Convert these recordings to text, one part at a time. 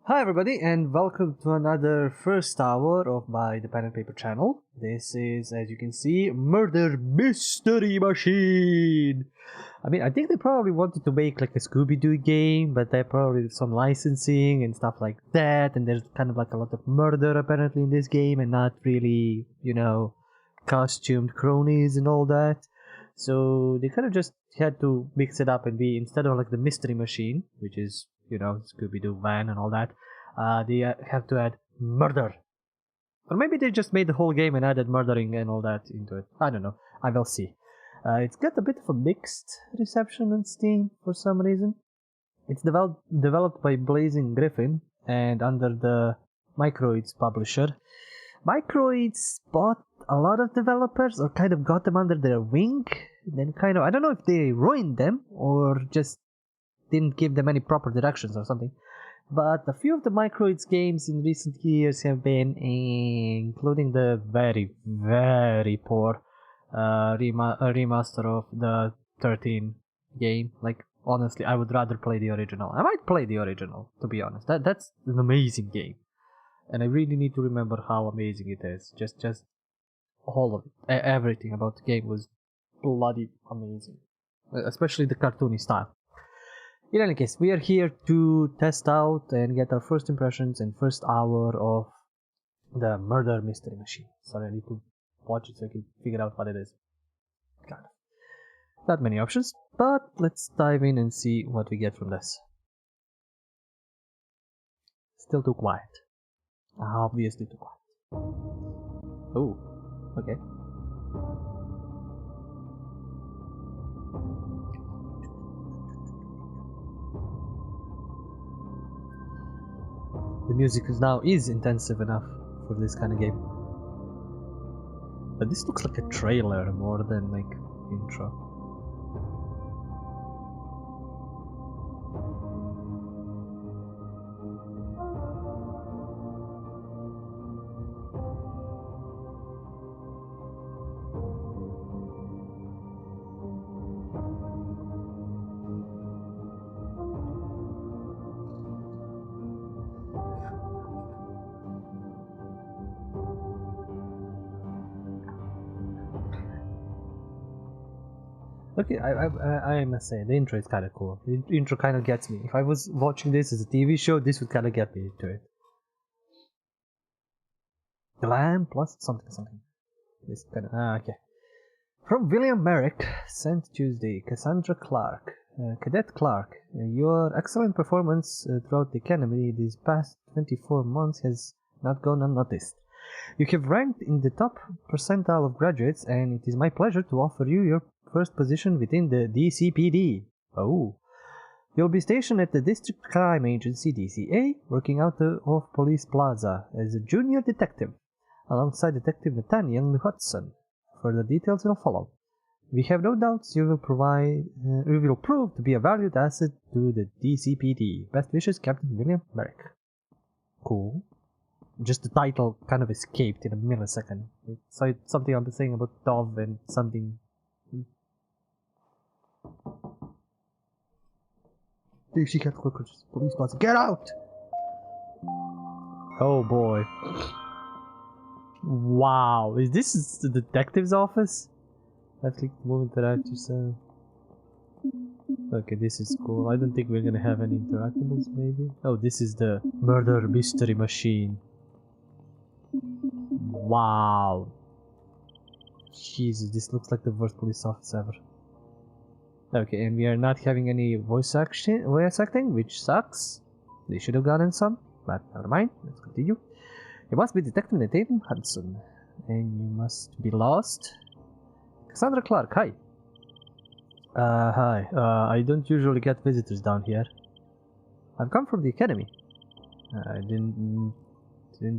Hi everybody and welcome to another first hour of my The Pen and Paper channel. This is, as you can see, Murder Mystery Machine. I think they probably wanted to make like a Scooby-Doo game, but they probably did some licensing and stuff like that, and there's kind of like a lot of murder apparently in this game and not really, costumed cronies and all that. So they kind of just had to mix it up and be, instead of like the Mystery Machine, which is Scooby-Doo van and all that, they have to add murder. Or maybe they just made the whole game and added murdering and all that into it. I don't know. I will see. It's got a bit of a mixed reception on Steam for some reason. It's developed by Blazing Griffin and under the Microids publisher. Microids bought a lot of developers or kind of got them under their wing. Then kind of, I don't know if they ruined them or just didn't give them any proper directions or something. But a few of the Microids games in recent years have been, including the very, very poor remaster of the 13 game. Like, honestly, I would rather play the original. I might play the original, to be honest. That's an amazing game. And I really need to remember how amazing it is. Just all of it. Everything about the game was bloody amazing. Especially the cartoony style. In any case, we are here to test out and get our first impressions and first hour of the Murder Mystery Machine. Sorry, I need to watch it so I can figure out what it is. Kind of. Not many options, but let's dive in and see what we get from this. Still too quiet. Obviously too quiet. Oh, okay. The music is intensive enough for this kind of game. But this looks like a trailer more than like intro. Okay, I must say, the intro is kind of cool. The intro kind of gets me. If I was watching this as a TV show, this would kind of get me into it. Glam plus something. This kind of, okay. From William Merrick, sent Tuesday, Cassandra Clark. Cadet Clark, your excellent performance throughout the academy these past 24 months has not gone unnoticed. You have ranked in the top percentile of graduates, and it is my pleasure to offer you your first position within the DCPD. Oh. You'll be stationed at the District Crime Agency DCA, working out of Police Plaza as a junior detective, alongside Detective Nathaniel Hudson. Further details will follow. We have no doubts you will prove to be a valued asset to the DCPD. Best wishes, Captain William Merrick. Cool. Just the title kind of escaped in a millisecond. So it's something I'm saying about Dove and something. DC cockroaches, police plaza, get out! Oh boy. Wow, is this the detective's office? Left click to move interact yourself. Okay, this is cool. I don't think we're gonna have any interactables, maybe. Oh, this is the Murder Mystery Machine. Wow. Jesus, this looks like the worst police office ever. Okay, and we are not having any voice acting, which sucks. They should have gotten some, but never mind. Let's continue. You must be Detective Nathaniel Hudson, and you must be lost. Cassandra Clark, hi. Hi. I don't usually get visitors down here. I've come from the academy. I didn't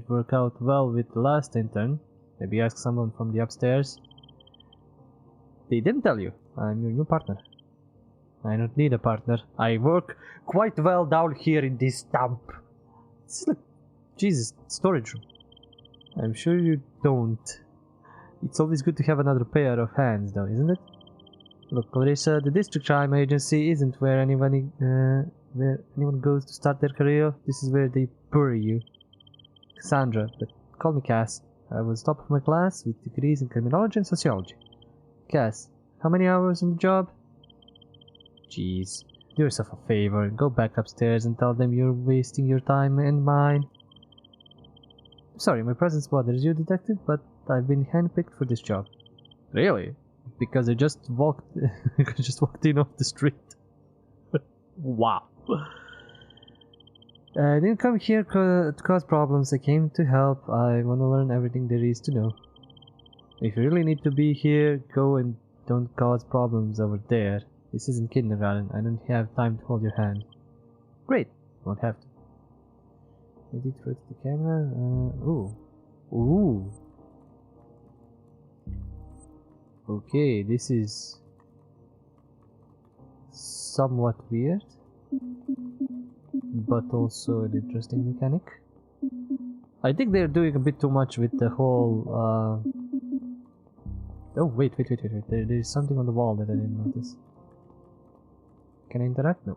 work out well with the last intern. Maybe ask someone from the upstairs. They didn't tell you. I'm your new partner. I don't need a partner. I work quite well down here in this dump. This is like, Jesus, storage room. I'm sure you don't. It's always good to have another pair of hands though, isn't it? Look, Clarissa, the District Crime Agency isn't where anyone where anyone goes to start their career. This is where they bury you. Cassandra, but call me Cass. I was top of my class with degrees in criminology and sociology. Cass, how many hours in the job? Jeez, do yourself a favor and go back upstairs and tell them you're wasting your time and mine. Sorry, my presence bothers you, detective, but I've been handpicked for this job. Really? Because I just walked in off the street. Wow. I didn't come here to cause problems. I came to help. I want to learn everything there is to know. If you really need to be here, go and don't cause problems over there. This isn't kindergarten. I don't have time to hold your hand. Great. Won't have to. Edit right to the camera. Ooh. Ooh. Okay, this is somewhat weird, but also an interesting mechanic. I think they're doing a bit too much with the whole. Oh wait! There's something on the wall that I didn't notice. Can I interact? No.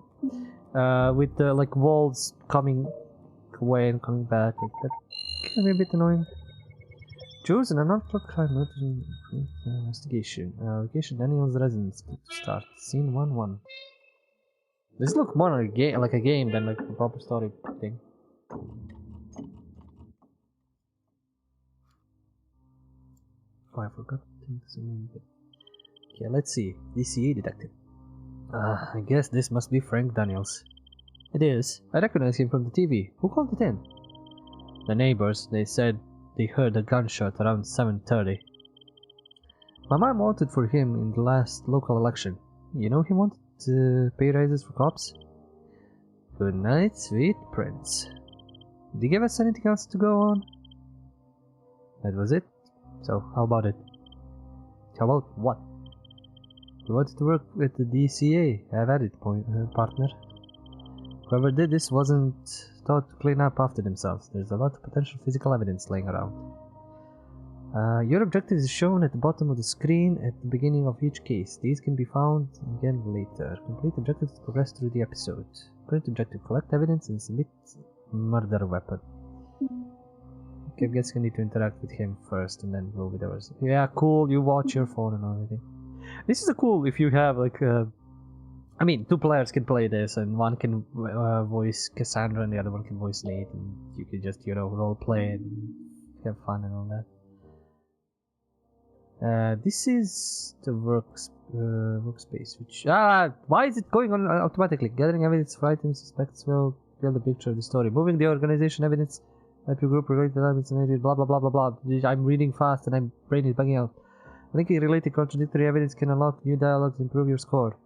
With the like walls coming away and coming back, like that can be a bit annoying. Choose an unlocked crime investigation. Location Daniel's residence. Start scene 1-1. This looks more like a game than like a proper story thing. Oh, I forgot things. Okay, let's see. DCA detective. I guess this must be Frank Daniels. It is. I recognize him from the TV. Who called it in? The neighbors. They said they heard a gunshot around 7:30. My mom voted for him in the last local election. You know he wanted to pay raises for cops? Good night, sweet prince. Did he give us anything else to go on? That was it? So, how about it? How about what? We wanted to work with the DCA. Have at it, partner. Whoever did this wasn't taught to clean up after themselves. There's a lot of potential physical evidence laying around. Your objective is shown at the bottom of the screen at the beginning of each case. These can be found again later. Complete objectives to progress through the episode. Current objective: collect evidence and submit murder weapon. Okay, I guess you need to interact with him first and then go with ours. Yeah, cool. You watch your phone and everything. This is a cool if you have like I mean, two players can play this, and one can voice Cassandra and the other one can voice Nate, and you can just, you know, role play and have fun and all that. This is the workspace, which why is it going on automatically? Gathering evidence for items, suspects will build a picture of the story. Moving the organization evidence, help your group related elements and blah blah blah blah blah. I'm reading fast and my brain is bugging out. Linking related contradictory evidence can unlock new dialogues and improve your score.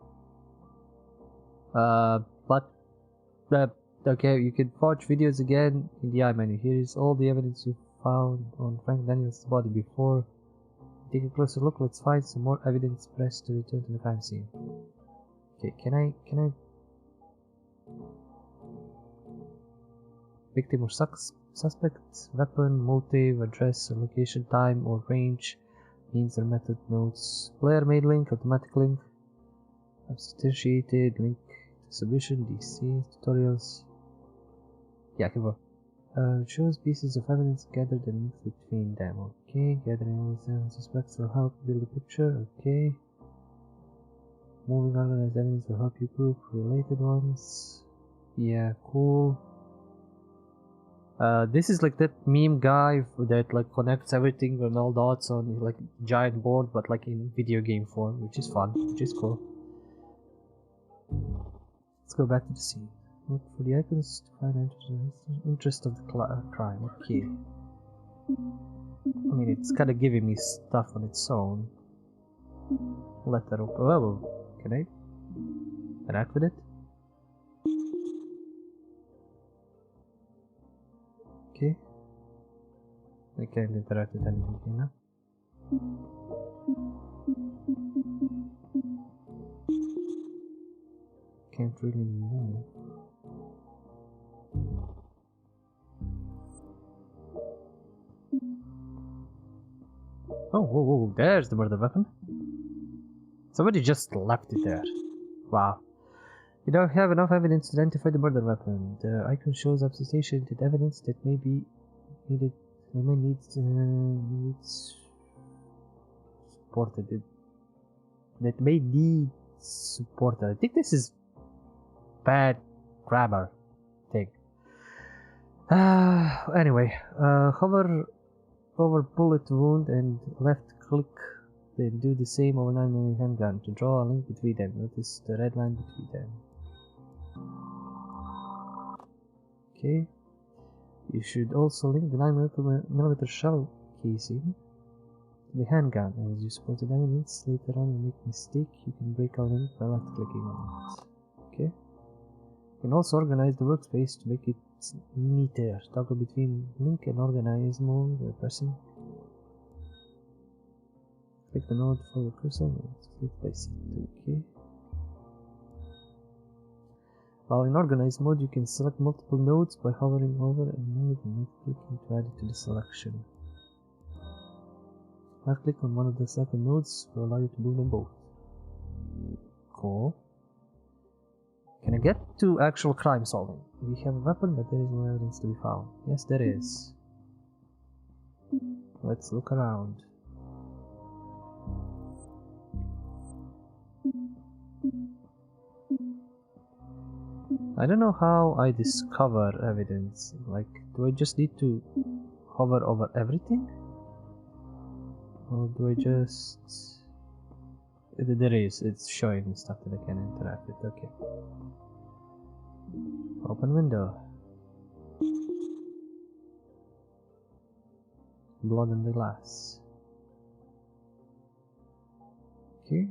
Okay, you can watch videos again in the eye menu. Here is all the evidence you found on Frank Daniels' body before. Take a closer look. Let's find some more evidence. Press to return to the crime scene. Okay, can I? Victim or suspect, weapon, motive, address, or location, time or range, means or method, notes, player made link, automatic link, substantiated link, submission, DC, tutorials. Yeah, come on. Shows pieces of evidence gathered and mixed between them. Okay, gathering evidence suspects will help build a picture. Okay. Moving organized evidence will help you group related ones. Yeah, cool. This is like that meme guy that like connects everything and all dots on like giant board, but like in video game form, which is fun, which is cool. Let's go back to the scene. Look for the icons to find interest of the crime. Okay. I mean, it's kind of giving me stuff on its own. Let that open. Oh, can I interact with it? Okay. I can't interact with anything here now. Can't really move. Oh, whoa, there's the murder weapon. Somebody just left it there. Wow. You don't have enough evidence to identify the murder weapon. The icon shows substantiated evidence that may be needed. They may need supported. That may need supported. I think this is bad grammar thing. Anyway, hover over bullet wound and left click. Then do the same over 9mm handgun to draw a link between them. Notice the red line between them. Okay. You should also link the 9mm shell casing to the handgun. As you support the elements, later on you make a mistake, you can break a link by left clicking on it. Okay. You can also organize the workspace to make it neater. Toggle between link and organize mode by pressing. Click the node for the cursor and place it. Okay. While in organized mode, you can select multiple nodes by hovering over a node and right clicking to add it to the selection. Left click on one of the selected nodes will allow you to move them both. Cool. Can I get to actual crime solving? We have a weapon, but there is no evidence to be found. Yes, there is. Let's look around. I don't know how I discover evidence. Like, do I just need to hover over everything? Or do I just... There is, it's showing me stuff that I can interact with, okay. Open window. Blood on the glass. Okay.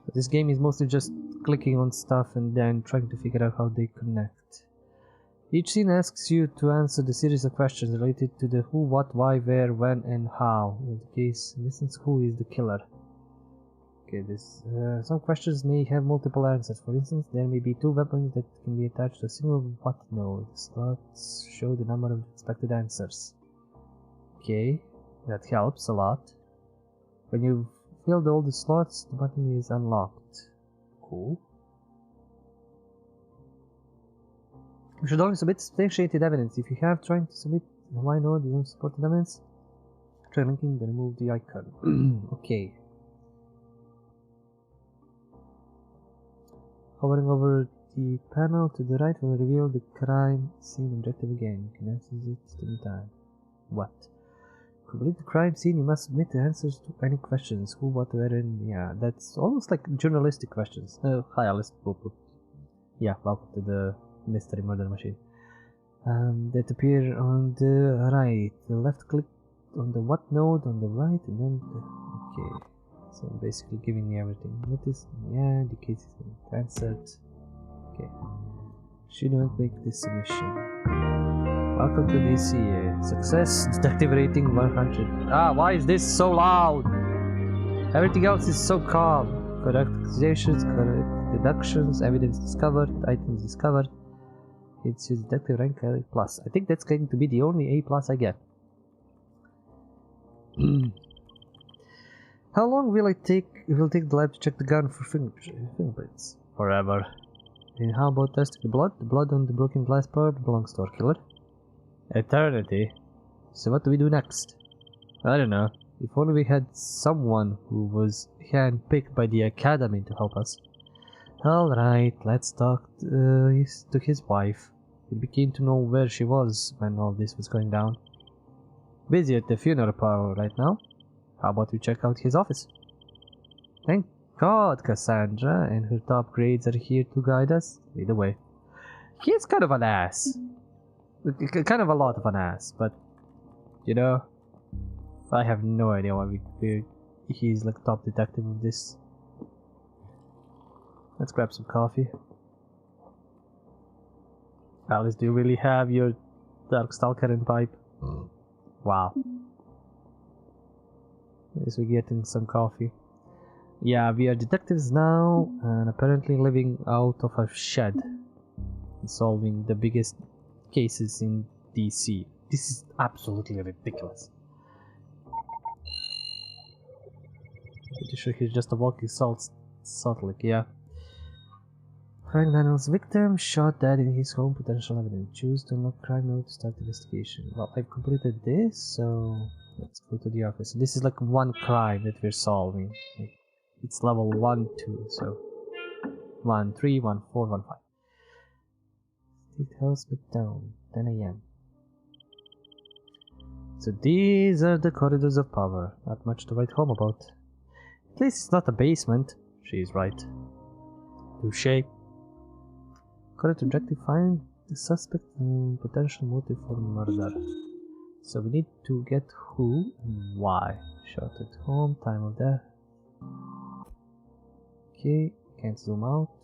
But this game is mostly just clicking on stuff and then trying to figure out how they connect. Each scene asks you to answer the series of questions related to the who, what, why, where, when, and how. In the case, in this instance, who is the killer? Okay, some questions may have multiple answers. For instance, there may be two weapons that can be attached to a single what node. Slots show the number of expected answers. Okay, that helps a lot. When you've filled all the slots, the button is unlocked. Cool. You should only submit substantiated evidence. If you have trying to submit the why node, you don't support the evidence, try linking, then remove the icon. Okay. Hovering over the panel to the right will reveal the crime scene objective again. You can access it anytime. What? To complete the crime scene, you must submit the answers to any questions. Who, what, where, and yeah, that's almost like journalistic questions. Hi Alice. Yeah, welcome to the Mystery Murder Machine. That appear on the right. The left click on the what node on the right, and then okay. So basically giving me everything. Notice, yeah, the case is answered. Okay. Should not make this submission. Welcome to DC. Success detective rating 100. Ah, why is this so loud? Everything else is so calm. Correct accusations, correct deductions, evidence discovered, items discovered. It's your detective rank A+. I think that's going to be the only A+ I get. How long will it take the lab to check the gun for fingerprints? Forever. And how about testing the blood? The blood on the broken glass probably belongs to our killer. Eternity. So what do we do next? I don't know. If only we had someone who was handpicked by the academy to help us. Alright, let's talk to his wife. We'd be keen to know where she was when all this was going down. Busy at the funeral parlor right now. How about we check out his office? Thank God Cassandra and her top grades are here to guide us. Either way. He's kind of an ass. Kind of a lot of an ass, but you know, I have no idea why he's like top detective of this. Let's grab some coffee. Alice, do you really have your Darkstalker in pipe? Wow. At least we're getting some coffee. Yeah, we are detectives now, and apparently living out of a shed. And solving the biggest cases in DC. This is absolutely ridiculous. Pretty sure he's just a walking Salt Lake, yeah. Frank Daniels victim shot dead in his home. Potential evidence. Choose to unlock crime note to start investigation. Well, I've completed this, so let's go to the office. This is like one crime that we're solving. Like, it's level 1, 2, so 1, 3, 1, 4, 1, 5. State House Midtown, 10 a.m. So these are the corridors of power. Not much to write home about. At least it's not a basement. She's right. Touché. Correct objective, find the suspect and potential motive for murder. So we need to get who and why. Shot at home, time of death. Okay, can't zoom out.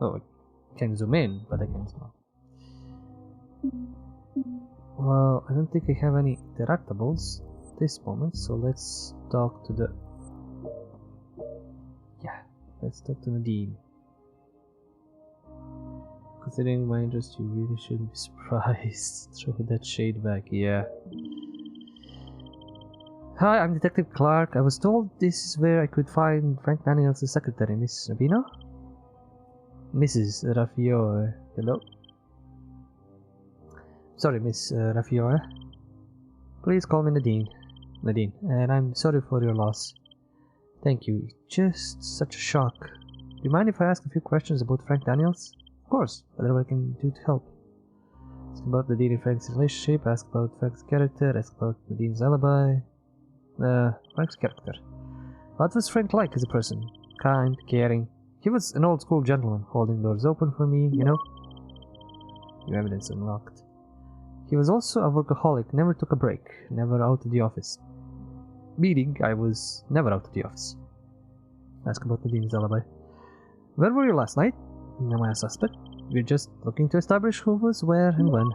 Oh, I can zoom in, but I can't zoom out. Well, I don't think I have any interactables at this moment, so let's talk to the... Yeah, let's talk to Nadine. Considering my interest, you really shouldn't be surprised. Throw that shade back, yeah. Hi, I'm Detective Clark. I was told this is where I could find Frank Daniels' secretary, Miss Rabino? Mrs. Raffiore. Hello? Sorry, Miss Raffiore. Please call me Nadine. Nadine, and I'm sorry for your loss. Thank you. Just such a shock. Do you mind if I ask a few questions about Frank Daniels? Of course, whatever I can do to help. Ask about Nadine and Frank's relationship, ask about Frank's character, ask about Nadine's alibi. Frank's character. What was Frank like as a person? Kind, caring. He was an old school gentleman, holding doors open for me, you know? New evidence unlocked. He was also a workaholic, never took a break, never out of the office. Meaning, I was never out of the office. Ask about Nadine's alibi. Where were you last night? Am I a suspect? We're just looking to establish who was where and when.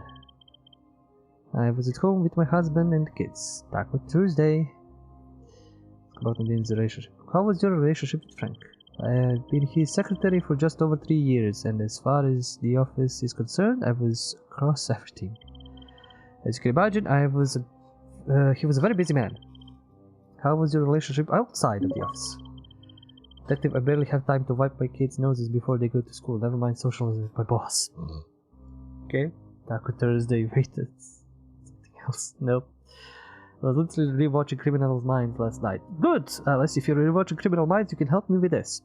I was at home with my husband and kids. Back with Thursday. About Nadine's relationship. How was your relationship with Frank? I have been his secretary for just over 3 years, and as far as the office is concerned, I was across everything. As you can imagine, he was a very busy man. How was your relationship outside of the office? Detective, I barely have time to wipe my kids' noses before they go to school. Never mind socialism with my boss. Okay. Taco Thursday. Wait, that's something else. Nope. I was literally rewatching Criminal Minds last night. Good! Let's see, if you're rewatching Criminal Minds, you can help me with this.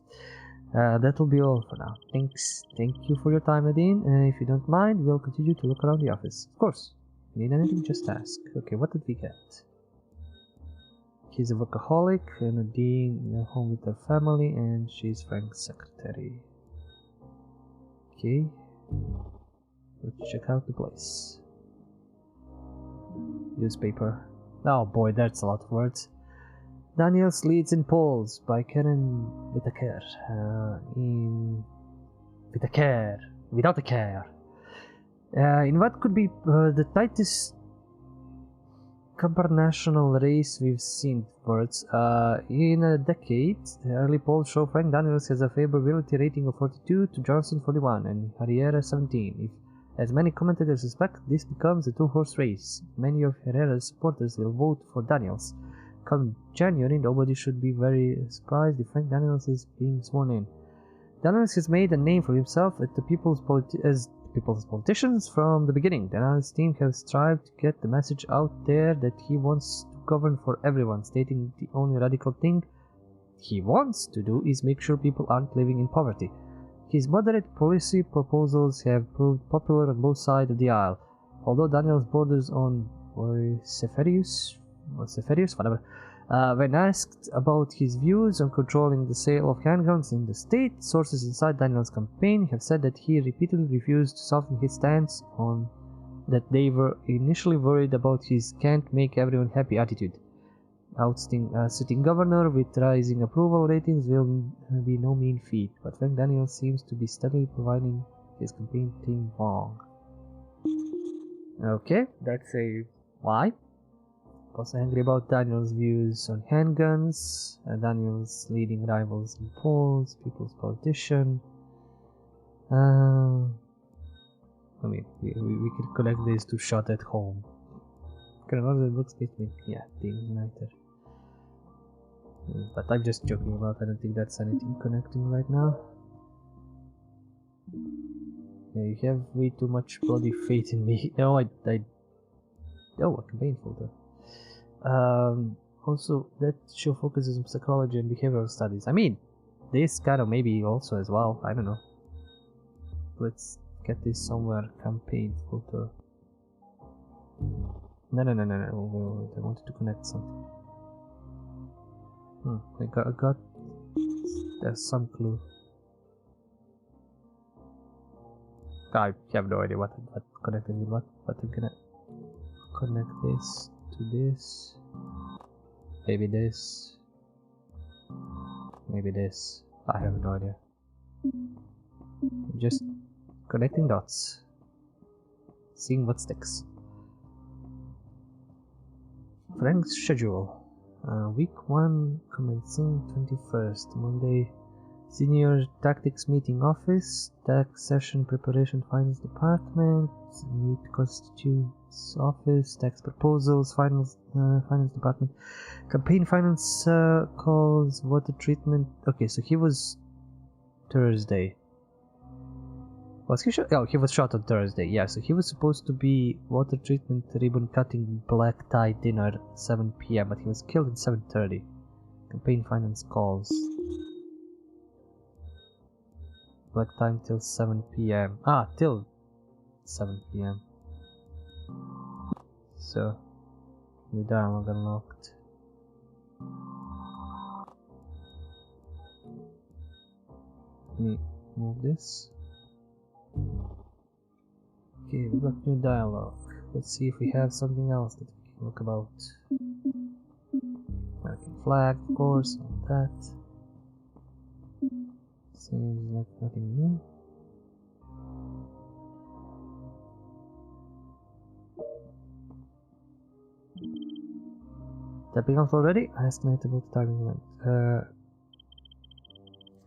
That'll be all for now. Thanks. Thank you for your time, Nadine. If you don't mind, we'll continue to look around the office. Of course. Need anything? Just ask. Okay, what did we get? He's a workaholic, and Nadine at home with her family, and she's Frank's secretary. Okay. Let's check out the place. Newspaper. Oh boy, that's a lot of words. Daniels leads in polls by Karen Whitaker. Without a care. In what could be the tightest national race we've seen words. In a decade, the early polls show Frank Daniels has a favorability rating of 42 to Johnson 41 and Herrera 17. If, as many commentators suspect, this becomes a two-horse race. Many of Herrera's supporters will vote for Daniels. Come January, nobody should be very surprised if Frank Daniels is being sworn in. Daniels has made a name for himself as people's politicians from the beginning. Daniels' team has strived to get the message out there that he wants to govern for everyone, stating the only radical thing he wants to do is make sure people aren't living in poverty. His moderate policy proposals have proved popular on both sides of the aisle. Although Daniels borders on Vociferous, whatever. When asked about his views on controlling the sale of handguns in the state, sources inside Daniels' campaign have said that he repeatedly refused to soften his stance on that they were initially worried about his can't make everyone happy attitude. Sitting governor with rising approval ratings will be no mean feat, but Frank Daniels seems to be steadily providing his campaign team wrong. Okay, that's a why. Also angry about Daniels' views on handguns, Daniels' leading rivals in polls, people's politician. I mean, we could connect these to shot at home. Can another book statement? Yeah, Dean United. But I'm just joking about. I don't think that's anything connecting right now. Yeah, you have way too much bloody faith in me. No, I oh, a campaign folder. Also, that show focuses on psychology and behavioral studies. I mean, this kind of maybe also as well. I don't know. Let's get this somewhere. Campaign folder. No. Wait, I wanted to connect something. I got. There's some clue. I have no idea what connected with what. But I'm gonna connect this to this. Maybe this. Maybe this. I have no idea. Just connecting dots. Seeing what sticks. Frank's schedule. Week 1 commencing 21st. Monday. Senior Tactics Meeting Office. Tax Session Preparation Finance Department. Meet Constitutes Office. Tax Proposals Finance Department. Campaign Finance Calls. Water Treatment. Okay, so he was Thursday. Was he shot? Oh, he was shot on Thursday. Yeah, so he was supposed to be water treatment, ribbon cutting, black tie dinner 7 p.m. but he was killed at 7:30. Campaign Finance Calls. Black time till 7 p.m. Ah, till 7 p.m. So, the dialogue unlocked. Let me move this. Okay, we got new dialogue. Let's see if we have something else that we can look about. American flag, of course, and that. Seems like nothing new. Tapping off already? I asked Knight about the timing event.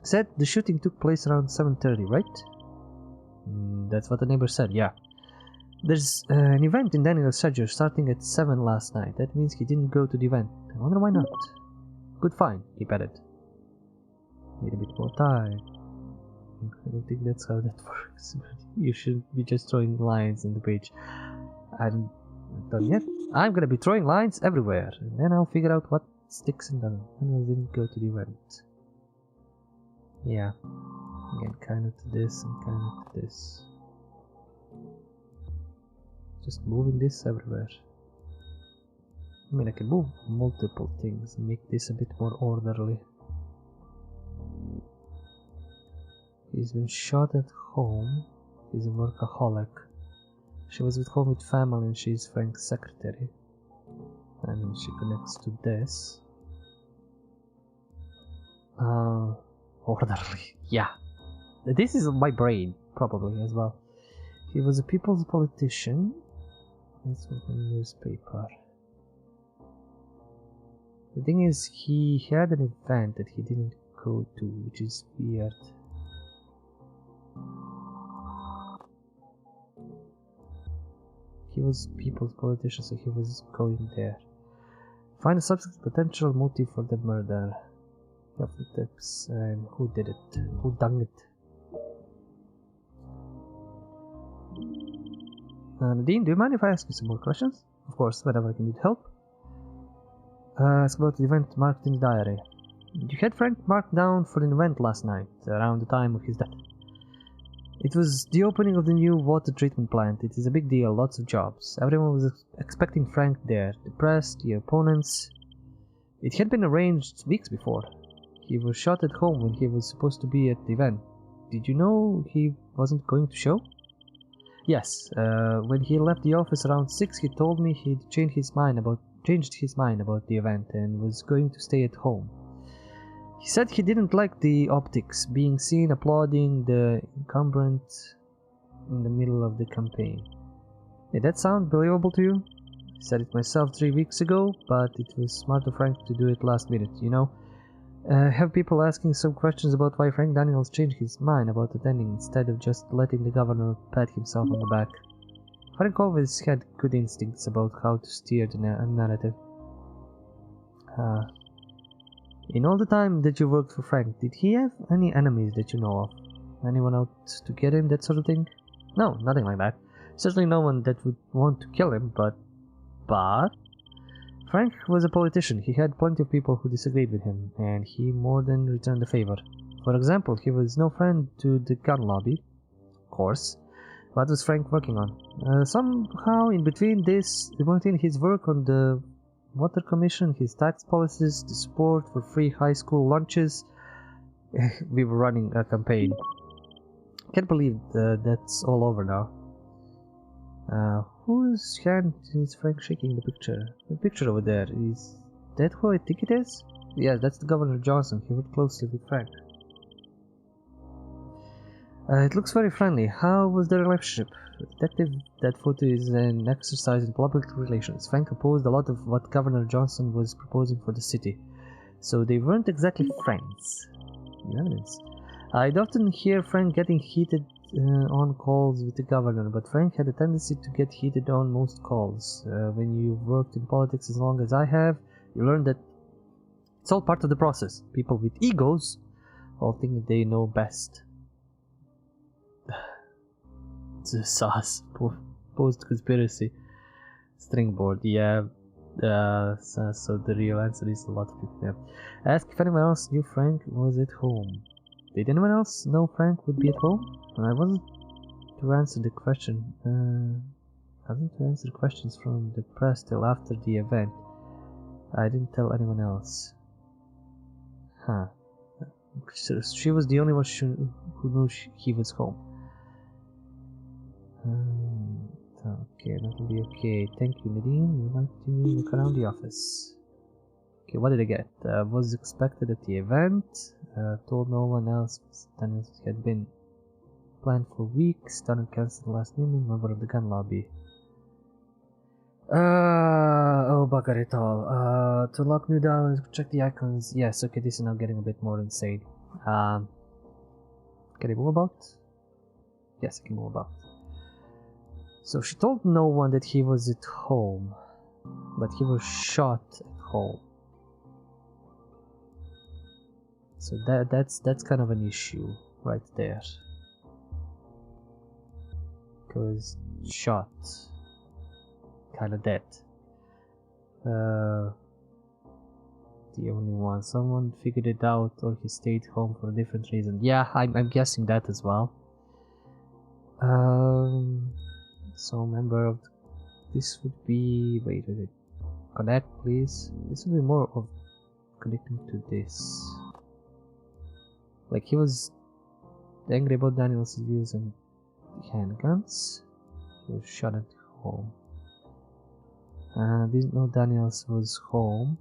Said the shooting took place around 7:30, right? That's what the neighbor said, yeah. There's an event in Daniel's schedule starting at 7 last night. That means he didn't go to the event. I wonder why not. Good find, he added. Need a bit more time. I don't think that's how that works. You should be just throwing lines on the page. I'm not done yet. I'm gonna be throwing lines everywhere, and then I'll figure out what sticks and doesn't. And I didn't go to the event. Yeah. Again, kind of to this and kind of to this. Just moving this everywhere. I mean, I can move multiple things and make this a bit more orderly. He's been shot at home. He's a workaholic. She was at home with family and she's Frank's secretary. I mean, she connects to this. Orderly. Yeah. This is my brain, probably, as well. He was a people's politician. That's from the newspaper. The thing is, he had an event that he didn't go to, which is weird. He was people's politician, so he was going there. Find a subject potential motive for the murder. Have the tips and who did it? Who done it? Nadine, do you mind if I ask you some more questions? Of course, whenever I can need help. Ask about the event marked in the diary. You had Frank marked down for an event last night, around the time of his death. It was the opening of the new water treatment plant. It is a big deal, lots of jobs. Everyone was expecting Frank there. The press, the opponents. It had been arranged weeks before. He was shot at home when he was supposed to be at the event. Did you know he wasn't going to show? Yes, when he left the office around 6, he told me he'd changed his mind about the event and was going to stay at home. He said he didn't like the optics, being seen applauding the incumbent in the middle of the campaign. Did that sound believable to you? I said it myself 3 weeks ago, but it was smart of Frank to do it last minute, you know? Have people asking some questions about why Frank Daniels changed his mind about attending instead of just letting the governor pat himself on the back. Frank always had good instincts about how to steer the narrative. In all the time that you worked for Frank, did he have any enemies that you know of? Anyone out to get him, that sort of thing? No, nothing like that. Certainly no one that would want to kill him, but Frank was a politician. He had plenty of people who disagreed with him, and he more than returned the favor. For example, he was no friend to the gun lobby, of course. What was Frank working on? Somehow in between his work on the Water Commission, his tax policies, the support for free high school lunches, we were running a campaign. Can't believe that's all over now. Whose hand is Frank shaking the picture? The picture over there, is that who I think it is? Yes, that's the Governor Johnson. He worked closely with Frank. It looks very friendly. How was their relationship? Detective, that photo is an exercise in public relations. Frank opposed a lot of what Governor Johnson was proposing for the city, so they weren't exactly friends. Evidence. I'd often hear Frank getting heated on calls with the governor, but Frank had a tendency to get heated on most calls. When you've worked in politics as long as I have, you learn that it's all part of the process. People with egos all think they know best. It's a sauce. Post-conspiracy. Stringboard, yeah. So the real answer is a lot of people. Yeah. Ask if anyone else knew Frank was at home. Did anyone else know Frank would be at home? I wasn't to answer the question. I didn't answer questions from the press till after the event. I didn't tell anyone else. Huh. So she was the only one who knew he was home. Okay, that'll be okay. Thank you, Nadine. We'd like to look around the office. Okay, what did I get? Was expected at the event. Told no one else. Attendance had been planned for weeks. Done cancelled last minute. Member of the gun lobby. Oh bugger it all. To unlock new dialogues, check the icons. Yes, okay, this is now getting a bit more insane. Can I move about? Yes, I can move about. So she told no one that he was at home, but he was shot at home. So that's kind of an issue right there. Because shot, kind of dead. The only one. Someone figured it out, or he stayed home for a different reason. Yeah, I'm guessing that as well. So member of this would be wait. Connect, please. This would be more of connecting to this. Like he was angry about Daniel's views and handguns. He was shot at home. Didn't know Daniels was home.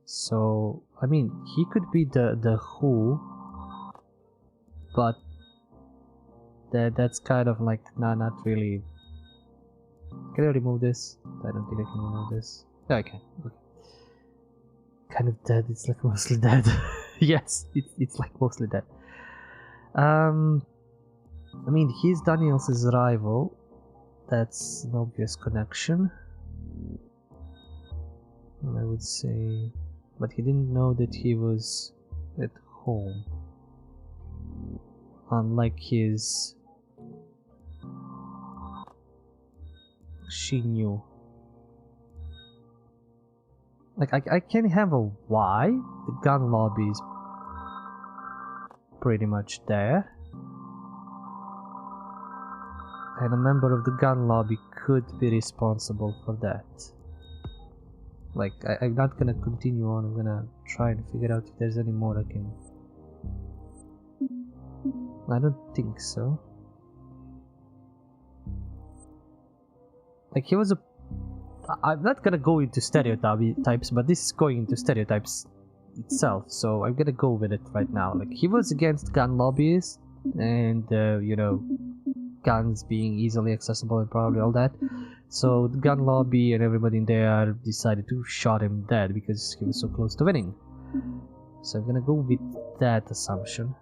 So I mean, he could be the who, but that's kind of like not really. Can I remove this? I don't think I can remove this. Yeah, I can. Okay. Kind of dead. It's like mostly dead. Yes, it's like mostly dead. I mean, he's Daniels' rival. That's an obvious connection, I would say. But he didn't know that he was at home. Unlike his... She knew. Like, I can have a why. The gun lobby is pretty much there. And a member of the gun lobby could be responsible for that. Like, I'm not gonna continue on. I'm gonna try and figure out if there's any more I can... I don't think so. Like, he was a... I'm not gonna go into stereotypes, but this is going into stereotypes itself, so I'm gonna go with it right now. Like, he was against gun lobbyists and, you know, guns being easily accessible and probably all that. So the gun lobby and everybody in there decided to shoot him dead because he was so close to winning. So I'm gonna go with that assumption.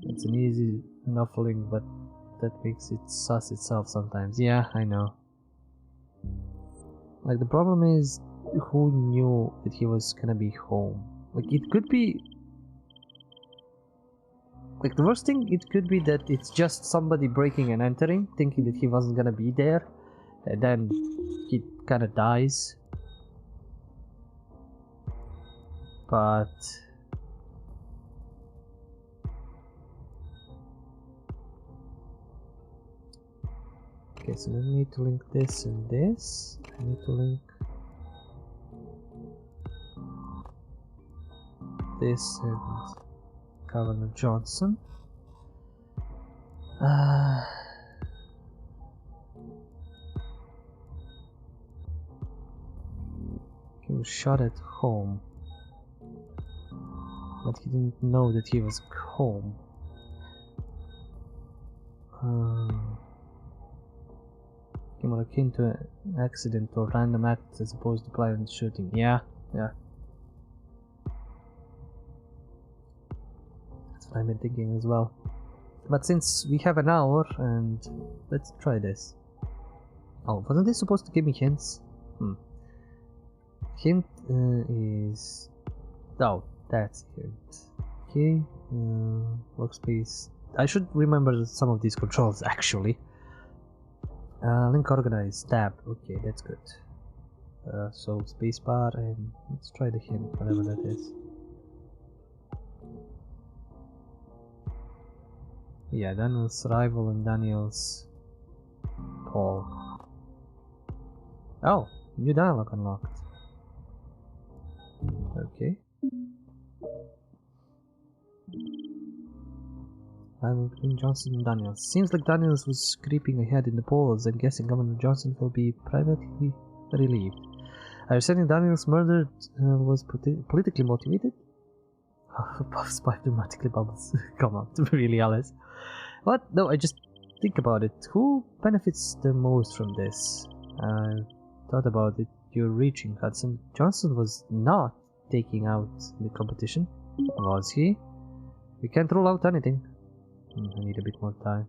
It's an easy enough link, but that makes it sus itself sometimes. Yeah, I know. Like, the problem is who knew that he was gonna be home? Like, it could be... Like, the worst thing, it could be that it's just somebody breaking and entering, thinking that he wasn't gonna be there, and then he kinda dies. But... Okay, so then I need to link this and this. I need to link this and Governor Johnson. He was shot at home, but he didn't know that he was home. More akin to an accident or random act as opposed to planned shooting. Yeah. That's what I've been thinking as well. But since we have an hour, and let's try this. Oh, wasn't this supposed to give me hints? Hint is... Oh, that's a hint. Okay, workspace. I should remember some of these controls actually. Link organize, tab, okay, that's good. So spacebar, and let's try the hint, whatever that is. Yeah, Daniel's rival and Daniel's Paul. Oh, new dialogue unlocked. Okay. I'm between Johnson and Daniels. Seems like Daniels was creeping ahead in the polls. I'm guessing Governor Johnson will be privately relieved. Are you saying Daniels' murder was politically motivated? Puffs pipe dramatically bubbles. Come on, really, Alice? What? No, I just think about it. Who benefits the most from this? I thought about it. You're reaching, Hudson. Johnson was not taking out the competition, was he? We can't rule out anything. I need a bit more time.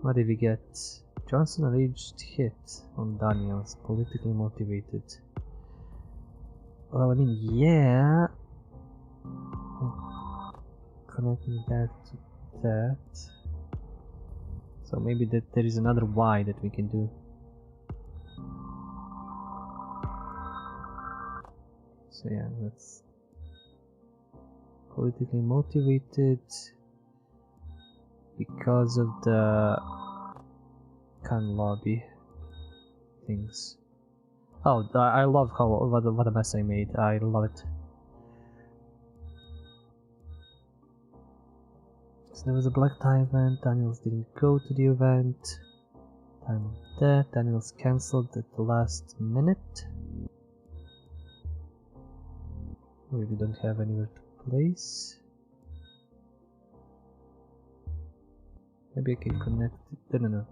What did we get? Johnson arranged hit on Daniels, politically motivated. Well, I mean, yeah. Connecting that to that. So maybe that there is another Y that we can do. So yeah, that's politically motivated because of the Khan lobby things. Oh, I love how what a mess I made. I love it. So there was a black tie event. Daniels didn't go to the event. Time of death. Daniels cancelled at the last minute. We don't have anywhere to place. Maybe I can connect it. No.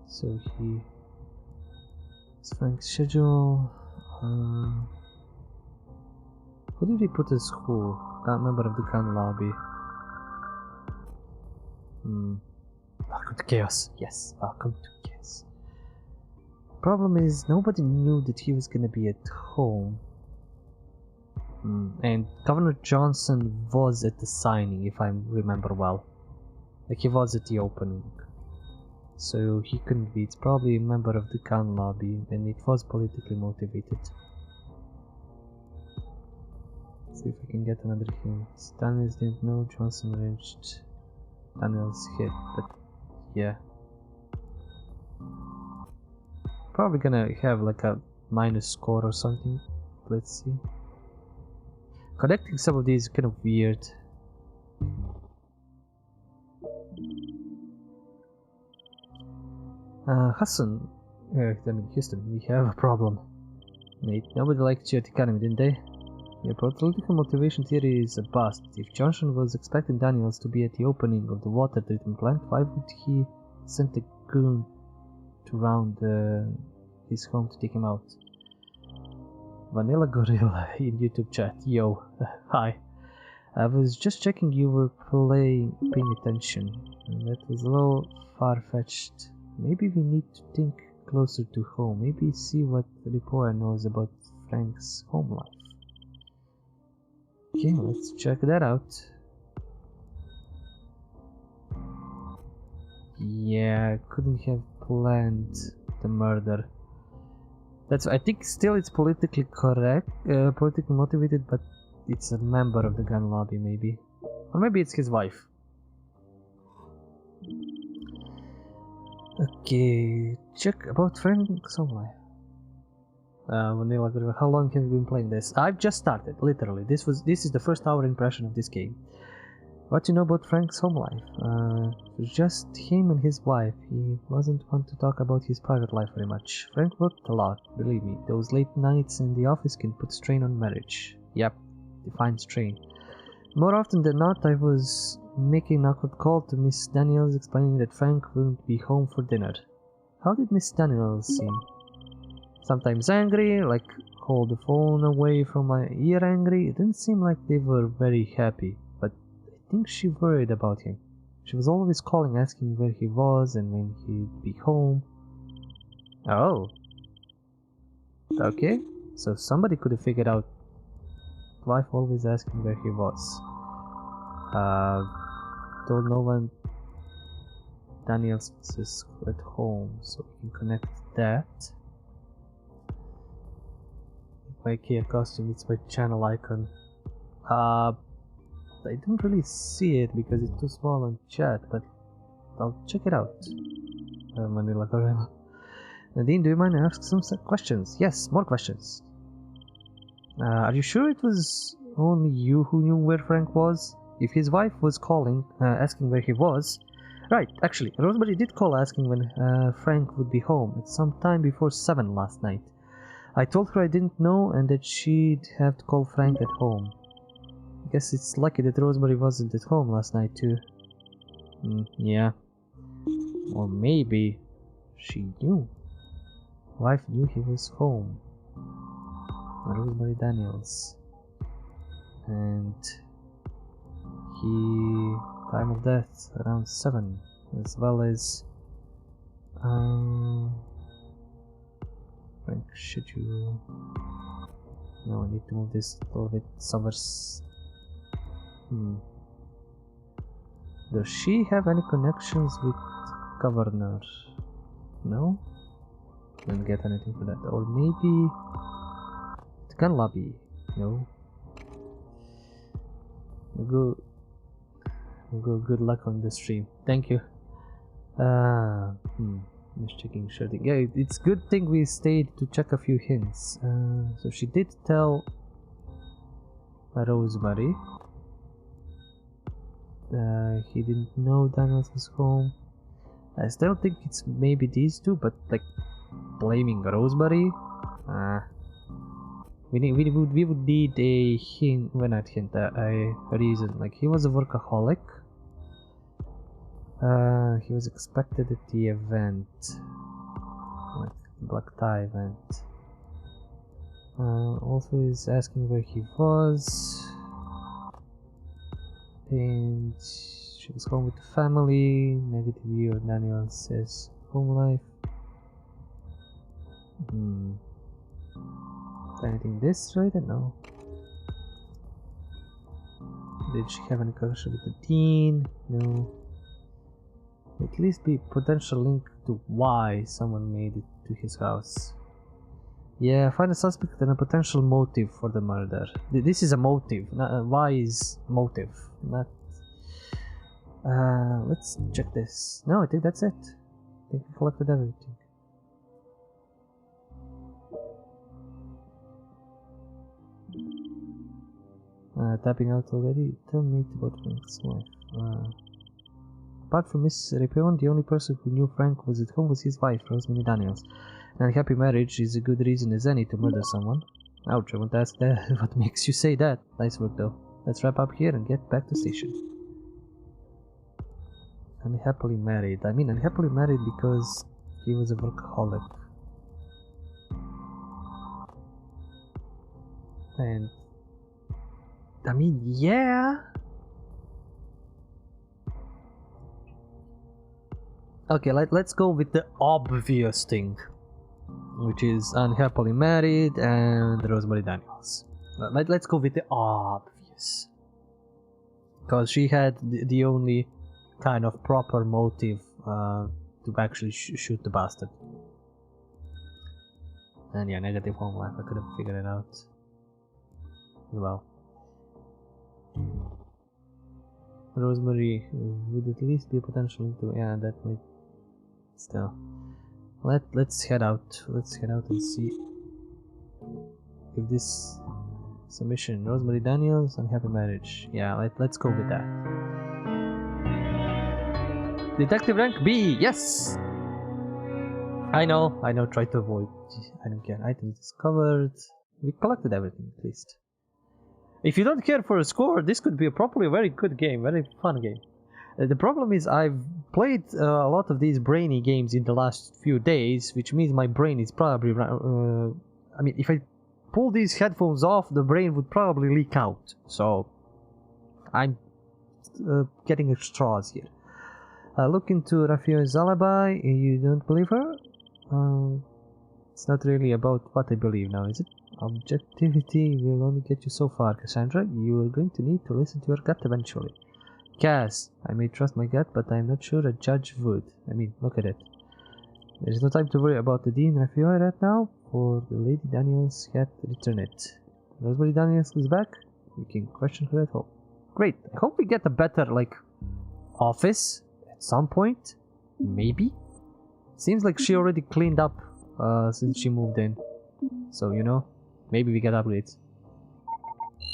So he... It's Frank's schedule. Who did we put as who? Member of the Khan lobby. Welcome to chaos. Yes, welcome to chaos. Problem is, nobody knew that he was gonna be at home. And Governor Johnson was at the signing, if I remember well. Like, he was at the opening. So he couldn't be. It's probably a member of the Khan lobby, and it was politically motivated. Let's see if we can get another hint. Daniels didn't know Johnson arranged Daniels hit, but yeah. Probably gonna have like a minus score or something. Let's see. Connecting some of these is kind of weird. Hassan, Houston, we have a problem. Nate, nobody liked you at the academy, didn't they? Your political motivation theory is a bust. If Johnson was expecting Daniels to be at the opening of the water treatment plant, why would he send a goon to round his home to take him out? Vanilla Gorilla in YouTube chat. Yo, hi. I was just checking you were paying attention. That was a little far-fetched. Maybe we need to think closer to home. Maybe see what the reporter knows about Frank's home life. Okay, let's check that out. Yeah, couldn't have planned the murder. I think still it's politically correct, politically motivated, but it's a member of the gun lobby maybe. Or maybe it's his wife. Okay, check about Frank's home life. Vanilla, how long have you been playing this? I've just started, literally. This is the first hour impression of this game. What you know about Frank's home life? Just him and his wife. He wasn't one to talk about his private life very much. Frank worked a lot, believe me. Those late nights in the office can put strain on marriage. Yep, define strain. More often than not, I was making an awkward call to Miss Daniels explaining that Frank wouldn't be home for dinner. How did Miss Daniels seem? Sometimes angry, like hold the phone away from my ear angry. It didn't seem like they were very happy, but I think she worried about him. She was always calling asking where he was and when he'd be home. Oh. Okay, so somebody could have figured out wife always asking where he was. Told no one Daniels is at home, so we can connect that. My IKEA costume, it's my channel icon. I don't really see it because it's too small on chat, but I'll check it out. Manila Gorilla. Nadine, do you mind asking some questions? Yes, more questions. Are you sure it was only you who knew where Frank was? If his wife was calling, asking where he was... Right, actually, Rosemary did call asking when Frank would be home. It's some time before 7 last night. I told her I didn't know and that she'd have to call Frank at home. I guess it's lucky that Rosemary wasn't at home last night too. Yeah. Or maybe she knew. Wife knew he was home. Rosemary Daniels. And time of death around 7, as well as Frank, should you... No, I need to move this a little bit somewhere. Does she have any connections with Governor? No? Didn't get anything for that. Or maybe the gun lobby? No. Good luck on the stream. Thank you. Just checking sure. Yeah, it's good thing we stayed to check a few hints. So she did tell Rosemary. He didn't know Daniels was home. I still think it's maybe these two, but like blaming Rosemary. We would need a hint, well not hint, a reason. Like he was a workaholic. He was expected at the event, like black tie event. Also is asking where he was, and she was home with the family. Negative view of Daniel says home life. Anything this related? No. Did she have any connection with the dean? No. At least be potential link to why someone made it to his house. Yeah, find a suspect and a potential motive for the murder. This is a motive. Why is motive? Not. Let's check this. No, I think that's it. I think we collected everything. Tapping out already. Tell me about Frank's wife. Apart from Miss Ripion, the only person who knew Frank was at home was his wife, Rosemary Daniels. An unhappy marriage is a good reason as any to murder someone. Ouch, I won't ask that. What makes you say that? Nice work though. Let's wrap up here and get back to station. Unhappily married. I mean unhappily married because he was a workaholic. And... I mean, yeah! Okay, let's go with the obvious thing. which is unhappily married, and Rosemary Daniels. Let's go with the obvious, because she had the only kind of proper motive to actually shoot the bastard. And yeah, negative home life, I couldn't figure it out. Well, Rosemary would at least be a potential into, yeah, that might still. Let's head out. Let's head out and see if this submission. Rosemary Daniels, unhappy marriage. Yeah, let's go with that. Detective rank B, yes! I know, try to avoid. I don't care. Items discovered. We collected everything, at least. If you don't care for a score, this could be probably a very good game, very fun game. The problem is I've played a lot of these brainy games in the last few days, which means my brain is probably... I mean, if I pull these headphones off, the brain would probably leak out. So, I'm getting at straws here. Look into Rafio's alibi. You don't believe her? It's not really about what I believe now, is it? Objectivity will only get you so far, Cassandra. You are going to need to listen to your gut eventually. Cass, I may trust my gut, but I'm not sure a judge would. I mean, look at it. There's no time to worry about the Dean Rafio right now. For the Lady Daniels had return it. Rosemary Daniels is back. You can question her at home. Great. I hope we get a better, like, office at some point. Maybe. Seems like she already cleaned up since she moved in. So, you know, maybe we get upgrades.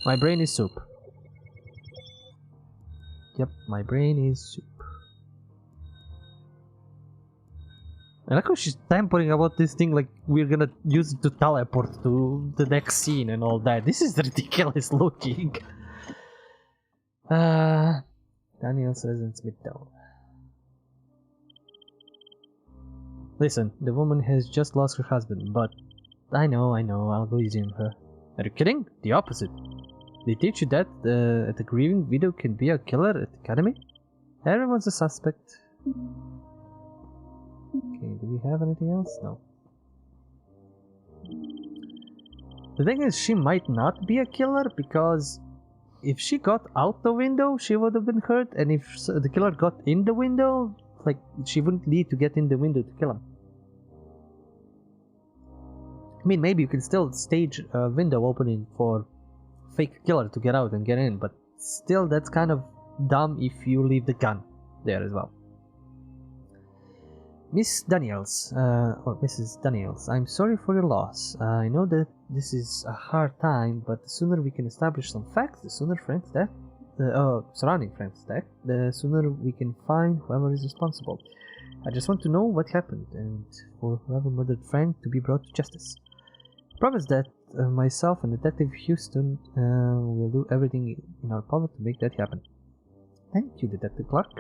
My brain is soup. Yep, my brain is soup. I like how she's tampering about this thing like we're gonna use it to teleport to the next scene and all that. This is ridiculous looking. Daniel's residence Midtown. Listen, the woman has just lost her husband, but I know, I'll go easy on her. Are you kidding? The opposite. They teach you that at the grieving widow can be a killer at the academy? Everyone's a suspect. Okay, do we have anything else? No. The thing is, she might not be a killer because if she got out the window, she would have been hurt, and if the killer got in the window, like, she wouldn't need to get in the window to kill him. I mean, maybe you can still stage a window opening for fake killer to get out and get in, but still that's kind of dumb if you leave the gun there as well. Miss Daniels, or Mrs. Daniels, I'm sorry for your loss. I know that this is a hard time, but the sooner we can establish some facts, the sooner Frank's death, surrounding Frank's death, the sooner we can find whoever is responsible. I just want to know what happened, and for whoever murdered Frank to be brought to justice. Promise that myself and Detective Houston will do everything in our power to make that happen. Thank you, Detective Clark.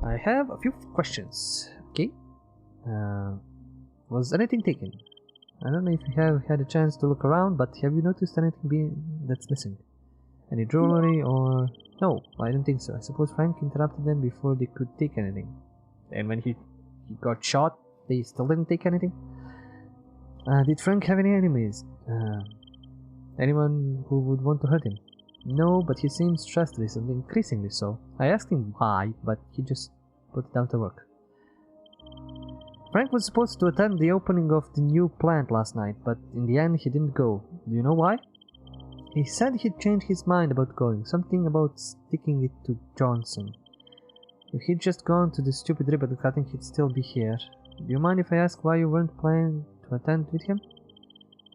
I have a few questions. Okay. Was anything taken? I don't know if you have had a chance to look around, but have you noticed anything that's missing? Any jewelry or... No, I don't think so. I suppose Frank interrupted them before they could take anything. And when he got shot, they still didn't take anything? Did Frank have any enemies? Anyone who would want to hurt him? No, but he seems stressed recently, increasingly so. I asked him why, but he just put it down to work. Frank was supposed to attend the opening of the new plant last night, but in the end he didn't go. Do you know why? He said he'd changed his mind about going, something about sticking it to Johnson. If he'd just gone to the stupid ribbon cutting, he'd still be here. Do you mind if I ask why you weren't planning to attend with him?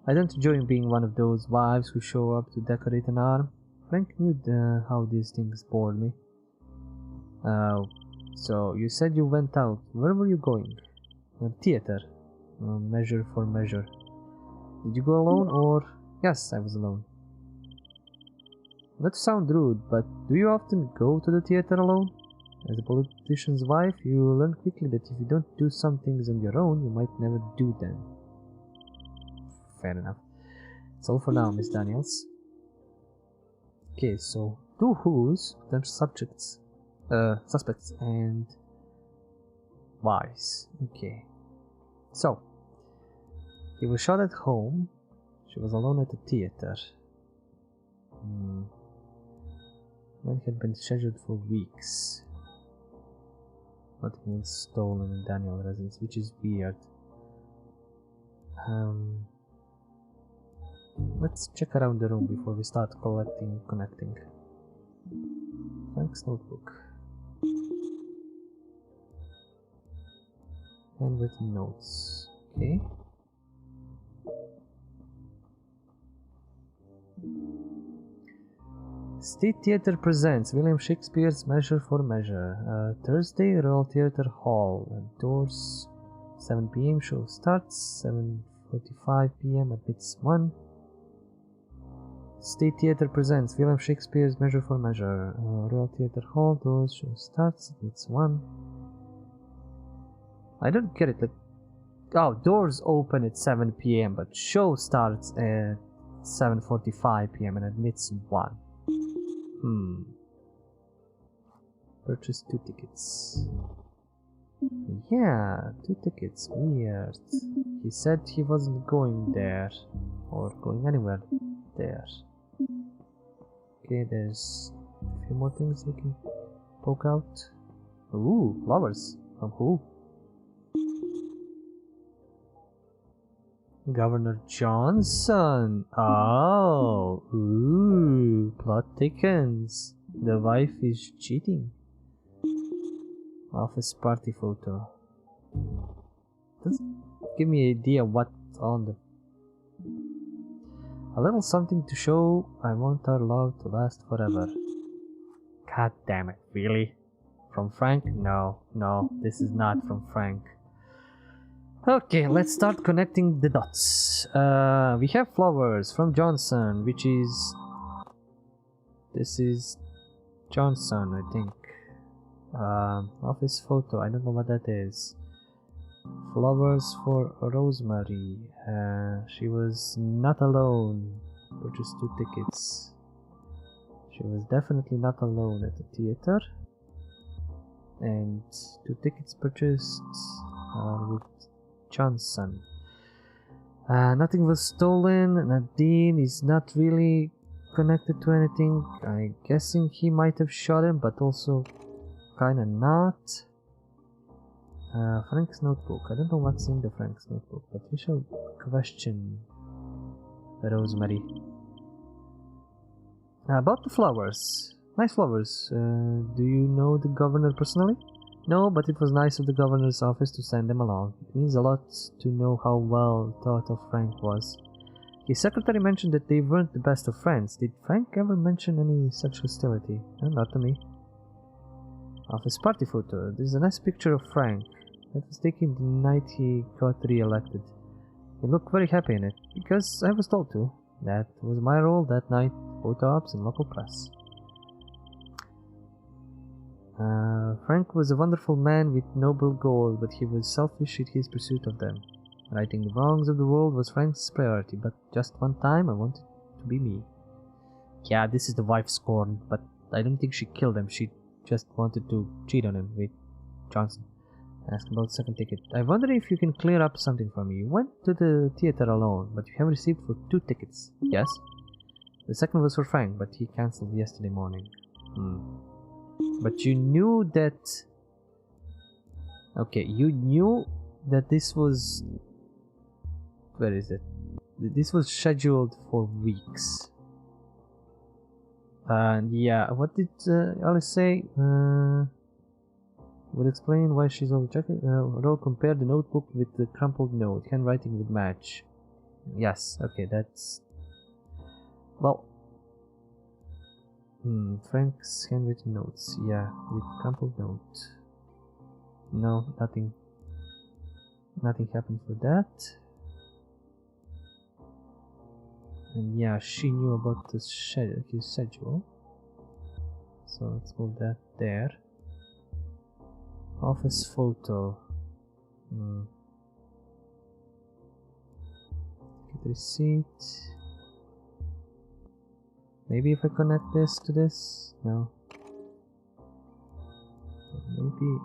I don't enjoy being one of those wives who show up to decorate an arm. Frank knew how these things bored me. So you said you went out. Where were you going? Theater. Measure for measure. Did you go alone or... Yes, I was alone. Not to sound rude, but do you often go to the theater alone? As a politician's wife, you learn quickly that if you don't do some things on your own, you might never do them. Fair enough. That's all for now, Miss Daniels. Okay, so 2 who's, potential subjects, suspects, and whys. Okay. So, He was shot at home. She was alone at the theater. Mine had been scheduled for weeks. Nothing was stolen in Daniel's residence, which is weird. Let's check around the room before we start connecting. Frank's notebook. Handwritten notes. Okay. State Theatre presents William Shakespeare's Measure for Measure. Thursday, Royal Theatre Hall. Doors 7 p.m. Show starts 7:45 p.m. Admits 1. State Theatre presents William Shakespeare's Measure for Measure. Royal Theatre Hall. Doors show starts admits 1. I don't get it. Oh, doors open at 7 p.m. but show starts at 7:45 p.m. and admits 1. Purchase 2 tickets. Yeah, 2 tickets. Weird. He said he wasn't going there or going anywhere there. Okay, there's a few more things we can poke out. Ooh, flowers. From who? Governor Johnson. Oh, ooh, plot thickens. The wife is cheating. Office party photo. Doesn't give me an idea what's on the. A little something to show I want our love to last forever. God damn it, really? From Frank? No, this is not from Frank. Okay, let's start connecting the dots. We have flowers from Johnson, which is... This is Johnson, I think. Office photo, I don't know what that is. Flowers for Rosemary. She was not alone. Purchased 2 tickets. She was definitely not alone at the theater. And 2 tickets purchased with Johnson. Nothing was stolen. Nadine is not really connected to anything. I'm guessing he might have shot him, but also kinda not. Frank's notebook. I don't know what's in the Frank's notebook, but we shall question Rosemary. About the flowers. Nice flowers. Do you know the governor personally? No, but it was nice of the governor's office to send them along. It means a lot to know how well thought of Frank was. His secretary mentioned that they weren't the best of friends. Did Frank ever mention any such hostility? Not to me. Office party photo. There's a nice picture of Frank. That was taken the night he got re-elected. He looked very happy in it, because I was told to. That was my role that night. Photo ops and local press. Frank was a wonderful man with noble goals, but he was selfish in his pursuit of them. Righting the wrongs of the world was Frank's priority, but just one time I wanted to be me. Yeah, this is the wife scorn, but I don't think she killed him. She just wanted to cheat on him with Johnson. Ask about the second ticket. I wonder if you can clear up something for me. You went to the theater alone, but you have received for 2 tickets. Yes? The second was for Frank, but he cancelled yesterday morning. But you knew that... Okay, you knew that this was... Where is it? This was scheduled for weeks. And yeah, what did Alice say? Would explain why she's overchecking. Rowe compared the notebook with the crumpled note. Handwriting would match. Yes, okay, that's... Well... Frank's handwritten notes. Yeah, with crumpled note. No, nothing. Nothing happened for that. And yeah, she knew about his schedule. So let's move that there. Office photo. Get receipt. Maybe if I connect this to this? No. Maybe.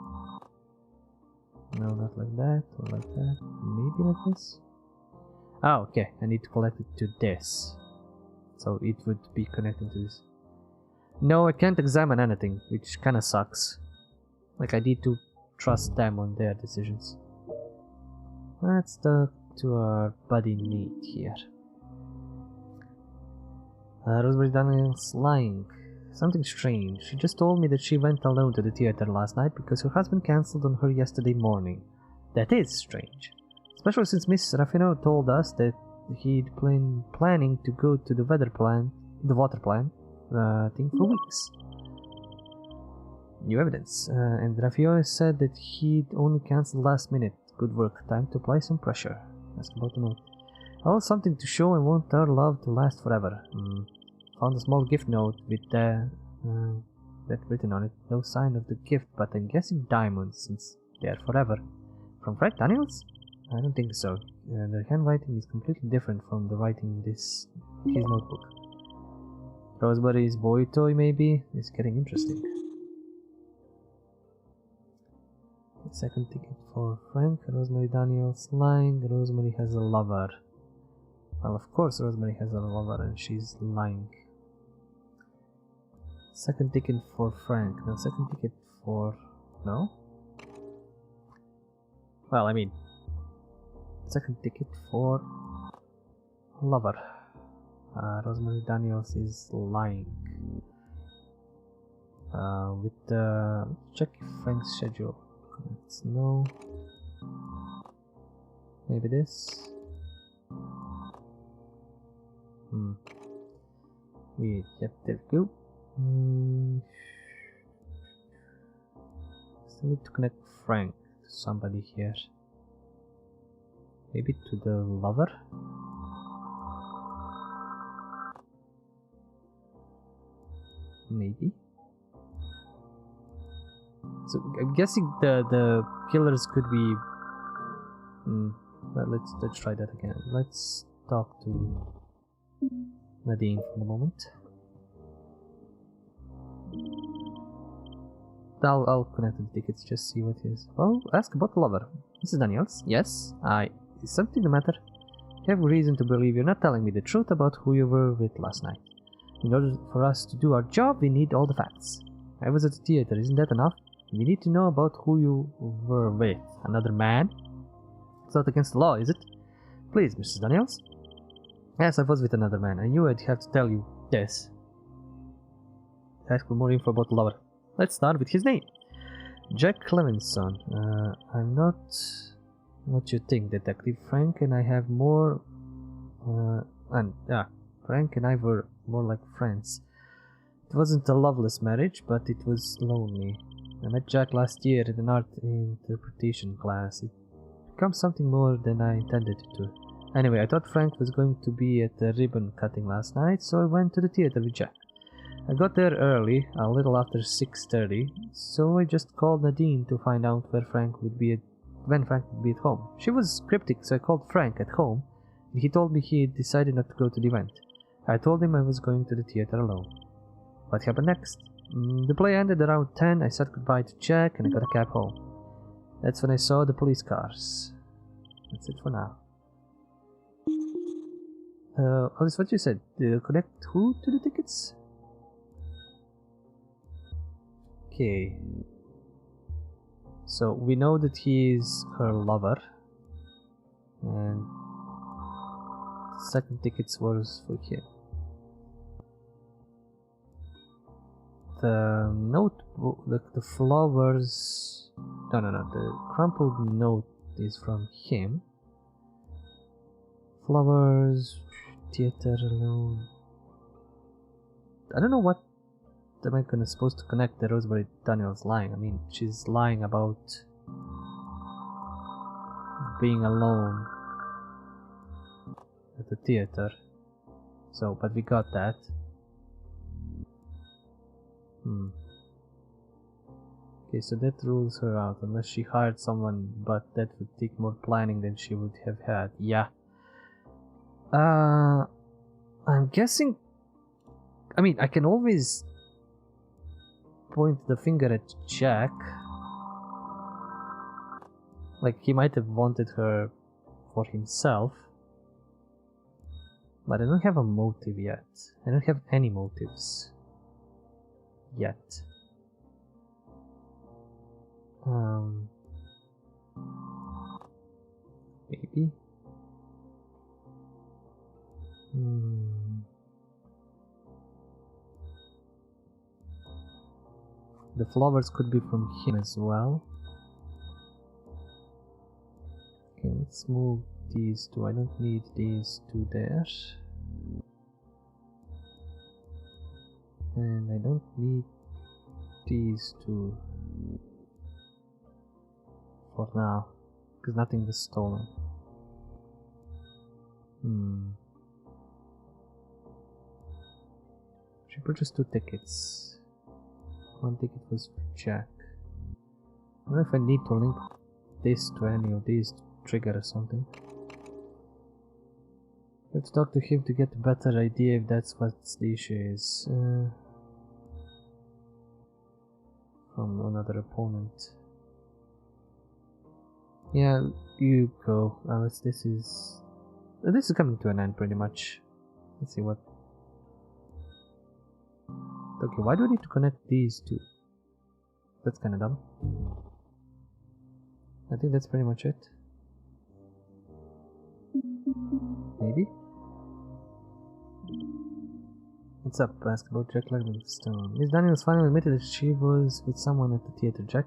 No, not like that or like that. Maybe like this. Oh, okay. I need to connect it to this. So it would be connecting to this. No, I can't examine anything, which kinda sucks. Like, I need to trust them on their decisions. Let's talk to our buddy Nate here. Rosemary Daniels lying. Something strange. She just told me that she went alone to the theater last night because her husband cancelled on her yesterday morning. That is strange. Especially since Miss Raffino told us that he'd planning to go to the water plant thing for weeks. New evidence. And Raffio said that he'd only cancelled last minute. Good work. Time to apply some pressure. Ask about the note. All something to show and want our love to last forever. Found a small gift note with that written on it. No sign of the gift, but I'm guessing diamonds since they are forever. From Frank Daniels? I don't think so. The handwriting is completely different from the writing in his notebook. Rosemary's boy toy, maybe? It's getting interesting. Second ticket for Frank. Rosemary Daniels lying. Rosemary has a lover. Well, of course Rosemary has a lover and she's lying. Second ticket for Frank. No, second ticket for... No? Well, I mean... Second ticket for... Lover. Rosemary Daniels is lying. With the... Check Frank's schedule. Let's know. Maybe this. Yep, there we go. Still need to connect Frank to somebody here. Maybe to the lover? Maybe. So I'm guessing the killers could be. Let's try that again. Let's talk to Nadine for a moment. I'll connect the tickets, just see what it is. Oh, ask about the lover. Mrs. Daniels? Yes? Is something the matter? I have reason to believe you're not telling me the truth about who you were with last night. In order for us to do our job, we need all the facts. I was at the theater, isn't that enough? We need to know about who you were with. Another man? It's not against the law, is it? Please, Mrs. Daniels. Yes, I was with another man. I knew I'd have to tell you this. Ask for more info about the lover. Let's start with his name. Jack Levinson. I'm not what you think, Detective. Frank and I have more... Frank and I were more like friends. It wasn't a loveless marriage, but it was lonely. I met Jack last year in an art interpretation class. It became something more than I intended it to. Anyway, I thought Frank was going to be at the ribbon cutting last night, so I went to the theater with Jack. I got there early, a little after 6:30, so I just called Nadine to find out when Frank would be at home. She was cryptic, so I called Frank at home, and he told me he had decided not to go to the event. I told him I was going to the theater alone. What happened next? The play ended around 10, I said goodbye to Jack, and I got a cab home. That's when I saw the police cars. That's it for now. That's what you said. Connect who to the tickets? Okay. So we know that he is her lover. And second tickets was for him. The notebook, the flowers... No, the crumpled note is from him. Flowers, theater alone. I don't know what am I supposed to connect the Rosemary Daniels lying. I mean, she's lying about being alone at the theater. So, but we got that. Okay, so that rules her out, unless she hired someone, but that would take more planning than she would have had. Yeah. I'm guessing... I mean, I can always point the finger at Jack. Like, he might have wanted her for himself. But I don't have a motive yet. I don't have any motives. Yet. Maybe? The flowers could be from him as well. Okay, let's move these two. I don't need these two there. And I don't need these two for now, because nothing was stolen. She purchased 2 tickets. 1 ticket was for Jack. I don't know if I need to link this to any of these to trigger or something. Let's talk to him to get a better idea if that's what the issue is. From another opponent. Yeah, you go. This is coming to an end pretty much. Let's see what. Okay, why do I need to connect these two? That's kind of dumb. I think that's pretty much it. Maybe? What's up? Ask about Jack Livingstone. Miss Daniels finally admitted that she was with someone at the theater. Jack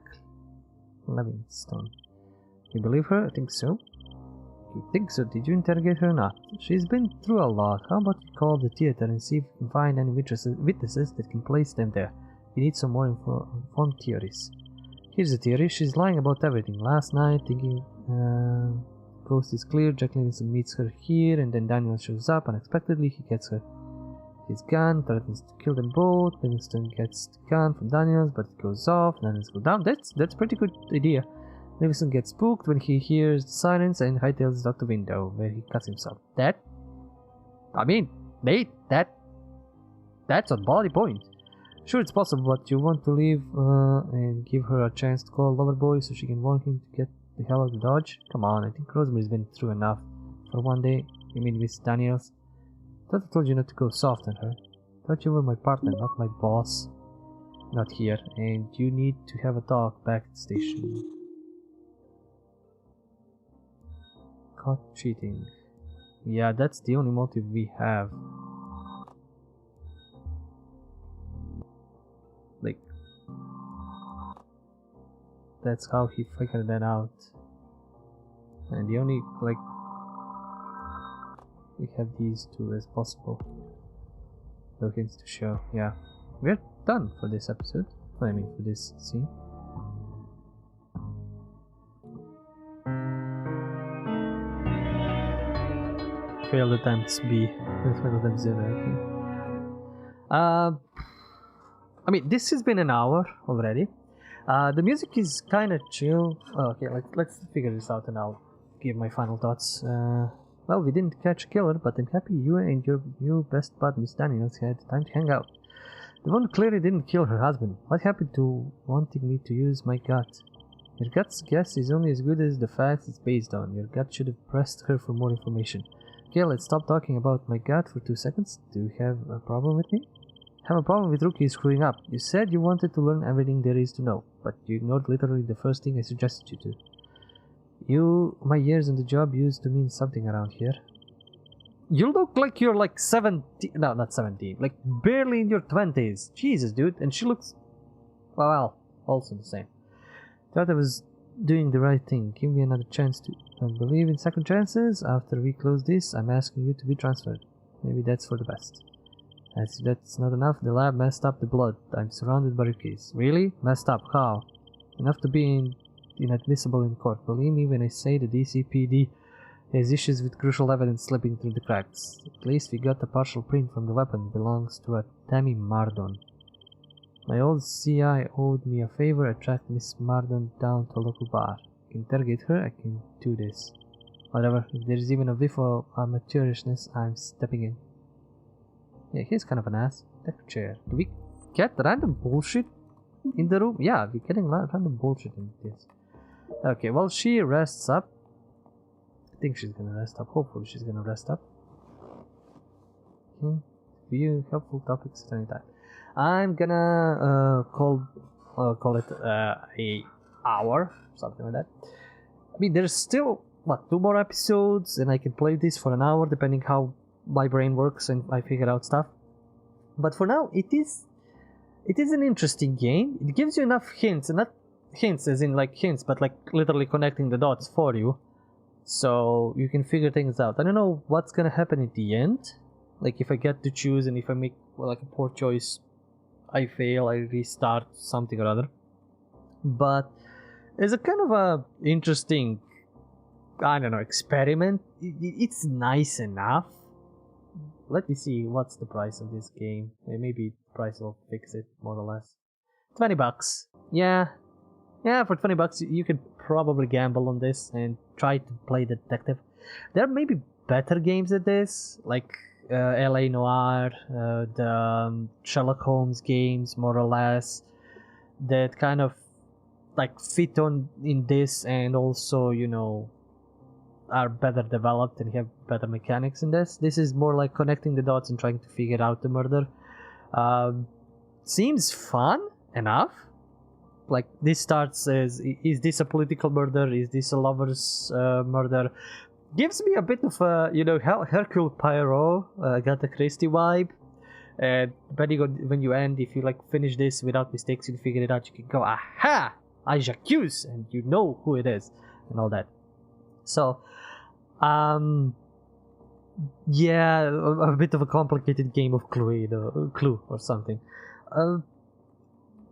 Livingstone. You believe her? I think so. You think so? Did you interrogate her or not? She's been through a lot. How about you call the theater and see if you can find any witnesses that can place them there? You need some more informed theories. Here's the theory. She's lying about everything. Last night, thinking coast is clear, Jack Livingstone meets her here, and then Daniel shows up unexpectedly. He gets his gun, threatens to kill them both. Livingstone gets the gun from Daniels, but it goes off. Daniels go down. That's pretty good idea. Livingstone gets spooked when he hears the sirens and hightails out the window, where he cuts himself. That's on body point. Sure, it's possible, but you want to leave and give her a chance to call Loverboy so she can warn him to get the hell out of Dodge? Come on, I think Rosemary's been through enough for one day. You mean Miss Daniels? Thought I told you not to go soft on her. Thought you were my partner, not my boss. Not here, and you need to have a talk back at the station. Caught cheating. Yeah, that's the only motive we have. Like, that's how he figured that out. And the only, like, we have these two as possible tokens to show. Yeah, we're done for this episode. I mean, for this scene. Failed attempts B. Failed attempts 0. Okay. I mean, this has been an hour already. The music is kind of chill. Okay, let's figure this out and I'll give my final thoughts. Well, we didn't catch a killer, but I'm happy you and your new best bud, Miss Daniels, had time to hang out. The one clearly didn't kill her husband. What happened to wanting me to use my gut? Your gut's guess is only as good as the facts it's based on. Your gut should have pressed her for more information. Okay, let's stop talking about my gut for 2 seconds. Do you have a problem with me? Have a problem with Rookie screwing up. You said you wanted to learn everything there is to know, but you ignored literally the first thing I suggested you to. My years on the job used to mean something around here. You look like you're like 17, no, not 17, like barely in your 20s. Jesus, dude. And she looks, well, also the same. Thought I was doing the right thing. Give me another chance to. Don't believe in second chances. After we close this, I'm asking you to be transferred. Maybe that's for the best. As if that's not enough, the lab messed up the blood. I'm surrounded by rookies. Really? Messed up? How? Enough to be inadmissible in court. Believe me when I say the DCPD has issues with crucial evidence slipping through the cracks. At least we got a partial print from the weapon. Belongs to a Tammy Mardon. My old CI owed me a favor. I tracked Miss Mardon down to a local bar. I can interrogate her. I can do this. Whatever. If there's even a whiff of amateurishness, I'm stepping in. Yeah, he's kind of an ass. Take a chair. Do we get random bullshit in the room? Yeah, we're getting random bullshit in this. Okay, well, she rests up. I think she's gonna rest up. Hopefully she's gonna rest up. View helpful topics at any time. I'm gonna call it a hour, something like that. I mean, there's still what 2 more episodes, and I can play this for an hour, depending how my brain works and I figure out stuff. But for now, it is an interesting game. It gives you enough hints, and not hints as in like hints, but like literally connecting the dots for you, so you can figure things out. I don't know what's gonna happen at the end. Like if I get to choose, and if I make like a poor choice, I fail, I restart something or other. But it's a kind of a interesting, I don't know, experiment. It's nice enough. Let me see what's the price of this game. Maybe the price will fix it more or less. $20. Yeah, for $20 you could probably gamble on this and try to play the detective. There may be better games at this, like LA Noire, the Sherlock Holmes games, more or less, that kind of like fit on in this, and also, you know, are better developed and have better mechanics in this. This is more like connecting the dots and trying to figure out the murder. Seems fun enough. Like this starts as, is this a political murder? Is this a lover's murder? Gives me a bit of a, you know, Hercule Poirot, Agatha Christie vibe. And depending on when you end, if you like finish this without mistakes, you figure it out, you can go, aha, I j'accuse, and you know who it is, and all that. So, yeah, a bit of a complicated game of Clue or something.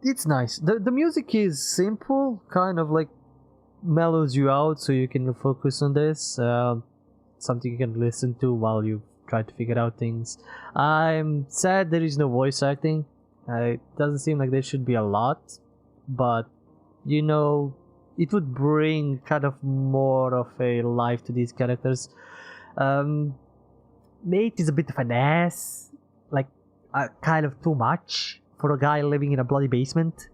It's nice. The music is simple, kind of like mellows you out, so you can focus on this. Something you can listen to while you try to figure out things. I'm sad there is no voice acting. It doesn't seem like there should be a lot, but you know, it would bring kind of more of a life to these characters. Nate is a bit of an ass, like kind of too much for a guy living in a bloody basement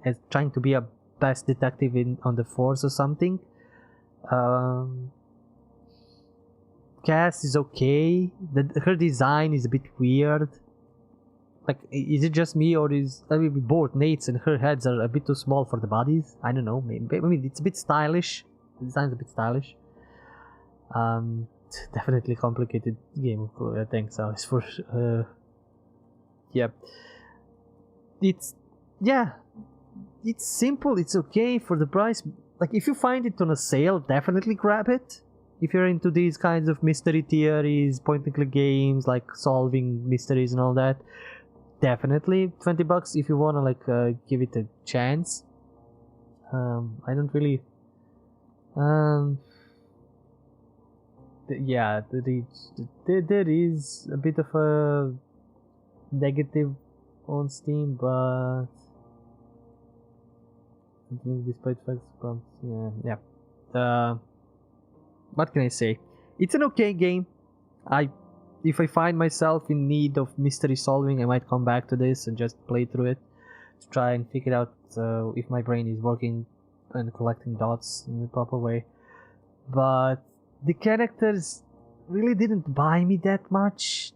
and trying to be a best detective on the force or something. Cass is okay. Her design is a bit weird. Like, is it just me, or both Nate's and her heads are a bit too small for the bodies? I don't know. Maybe, I mean, it's a bit stylish. The design's a bit stylish. Definitely complicated game. I think so. It's for yeah. It's simple. It's okay for the price. Like, if you find it on a sale, definitely grab it. If you're into these kinds of mystery theories, point and click games, like solving mysteries and all that, definitely $20 if you wanna like give it a chance. I don't really. Yeah, there is a bit of a negative on Steam, but despite facts, yeah. What can I say? It's an okay game. If I find myself in need of mystery solving, I might come back to this and just play through it to try and figure out if my brain is working and collecting dots in the proper way. But the characters really didn't buy me that much.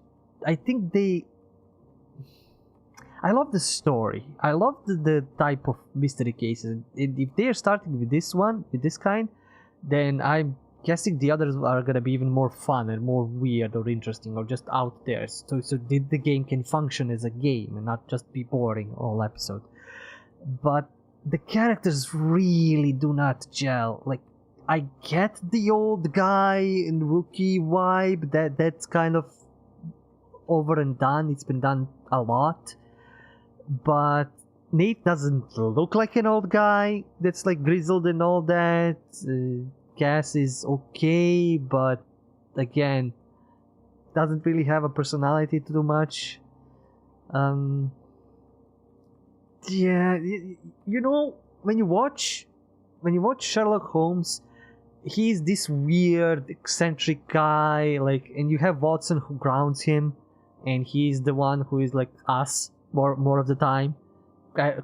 I think I love the story. I love the type of mystery cases. If they're starting with this one, with this kind, then I'm guessing the others are gonna be even more fun and more weird or interesting or just out there. So the game can function as a game and not just be boring all episode. But the characters really do not gel. Like, I get the old guy and rookie vibe. That's kind of over and done. It's been done a lot. But Nate doesn't look like an old guy that's like grizzled and all that. Cass is okay, but again, doesn't really have a personality to do much. Yeah, you know, when you watch Sherlock Holmes, he's this weird, eccentric guy, like, and you have Watson who grounds him, and he's the one who is like us more of the time,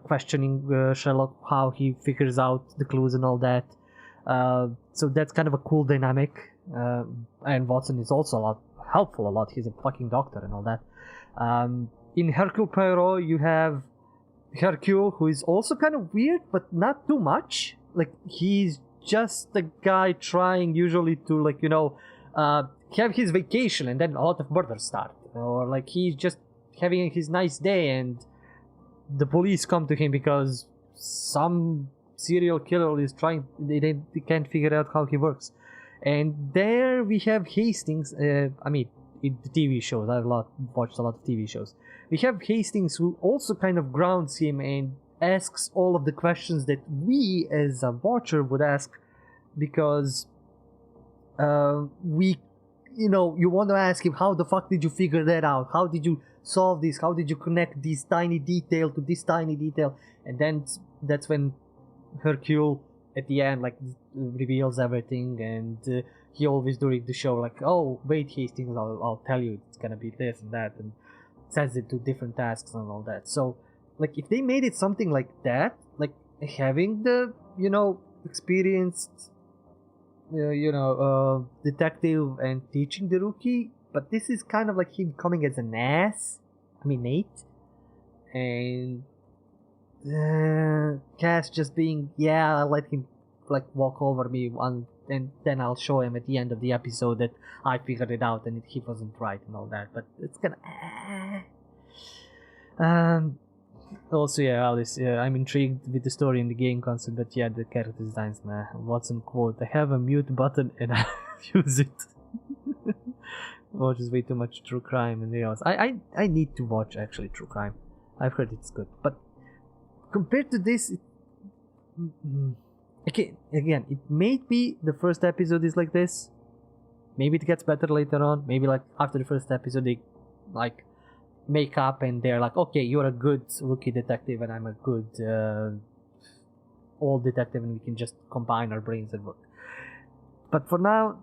questioning Sherlock, how he figures out the clues and all that. So that's kind of a cool dynamic. And Watson is also a lot helpful a lot. He's a fucking doctor and all that. In Hercule Poirot, you have Hercule, who is also kind of weird, but not too much. Like, he's just a guy trying usually to, like, have his vacation, and then a lot of murders start. Or, like, he's just having his nice day, and the police come to him because some serial killer is trying. They can't figure out how he works. And there we have Hastings. I mean, in the TV shows, I've watched a lot of TV shows. We have Hastings, who also kind of grounds him and asks all of the questions that we as a watcher would ask, because you want to ask him, how the fuck did you figure that out? How did you solve this? How did you connect this tiny detail to this tiny detail? And then that's when Hercule at the end, like, reveals everything, and he always during the show, like, oh wait, Hastings, I'll tell you, it's gonna be this and that, and sets it to different tasks and all that. So, like, if they made it something like that, like having the experienced detective and teaching the rookie, but this is kind of like him coming as an ass. I mean, Nate, and Cass just being, I'll let him like walk over me one, and then I'll show him at the end of the episode that I figured it out and he wasn't right and all that. But it's gonna also, Alice, I'm intrigued with the story and the game concept, but the character designs, Watson quote, I have a mute button and I use it. Watches way too much true crime and else. I need to watch actually true crime. I've heard it's good, but compared to this, again, it may be the first episode is like this. Maybe it gets better later on. Maybe like after the first episode they like make up and they're like, okay, you're a good rookie detective and I'm a good old detective, and we can just combine our brains and work. But for now,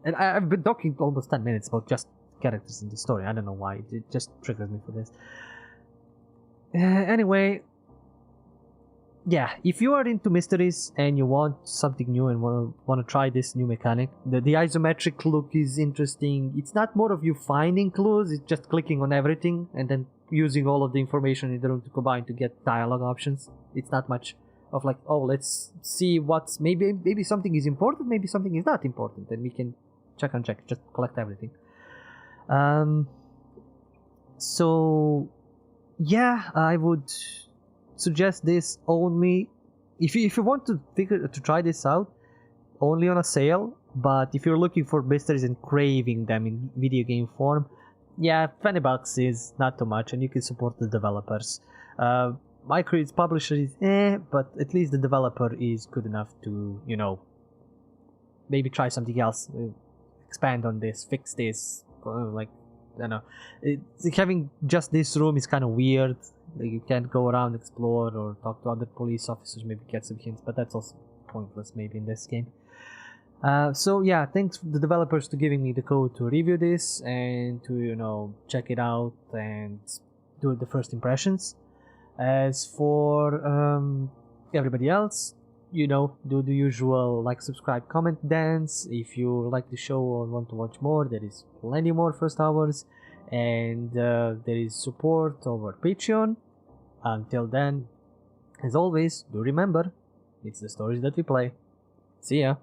and I've been talking almost 10 minutes about just characters in the story. I don't know why, it just triggers me for this. Anyway, if you are into mysteries and you want something new and want to try this new mechanic, the isometric look is interesting. It's not more of you finding clues, it's just clicking on everything and then using all of the information in the room to combine to get dialogue options. It's not much of like, oh, let's see what's maybe something is important, maybe something is not important, and we can check, just collect everything. So I would suggest this only if you want to try this out, only on a sale. But if you're looking for mysteries and craving them in video game form, $20 is not too much, and you can support the developers. Microids publisher is but at least the developer is good enough to maybe try something else, expand on this, fix this, like, I don't know. Having just this room is kind of weird. Like, you can't go around, explore, or talk to other police officers, maybe get some hints, but that's also pointless maybe in this game. Thanks to the developers to giving me the code to review this and to check it out and do the first impressions. As for everybody else, do the usual like, subscribe, comment, dance. If you like the show or want to watch more, there is plenty more first hours, and there is support over Patreon. Until then, as always, do remember, it's the stories that we play. See ya.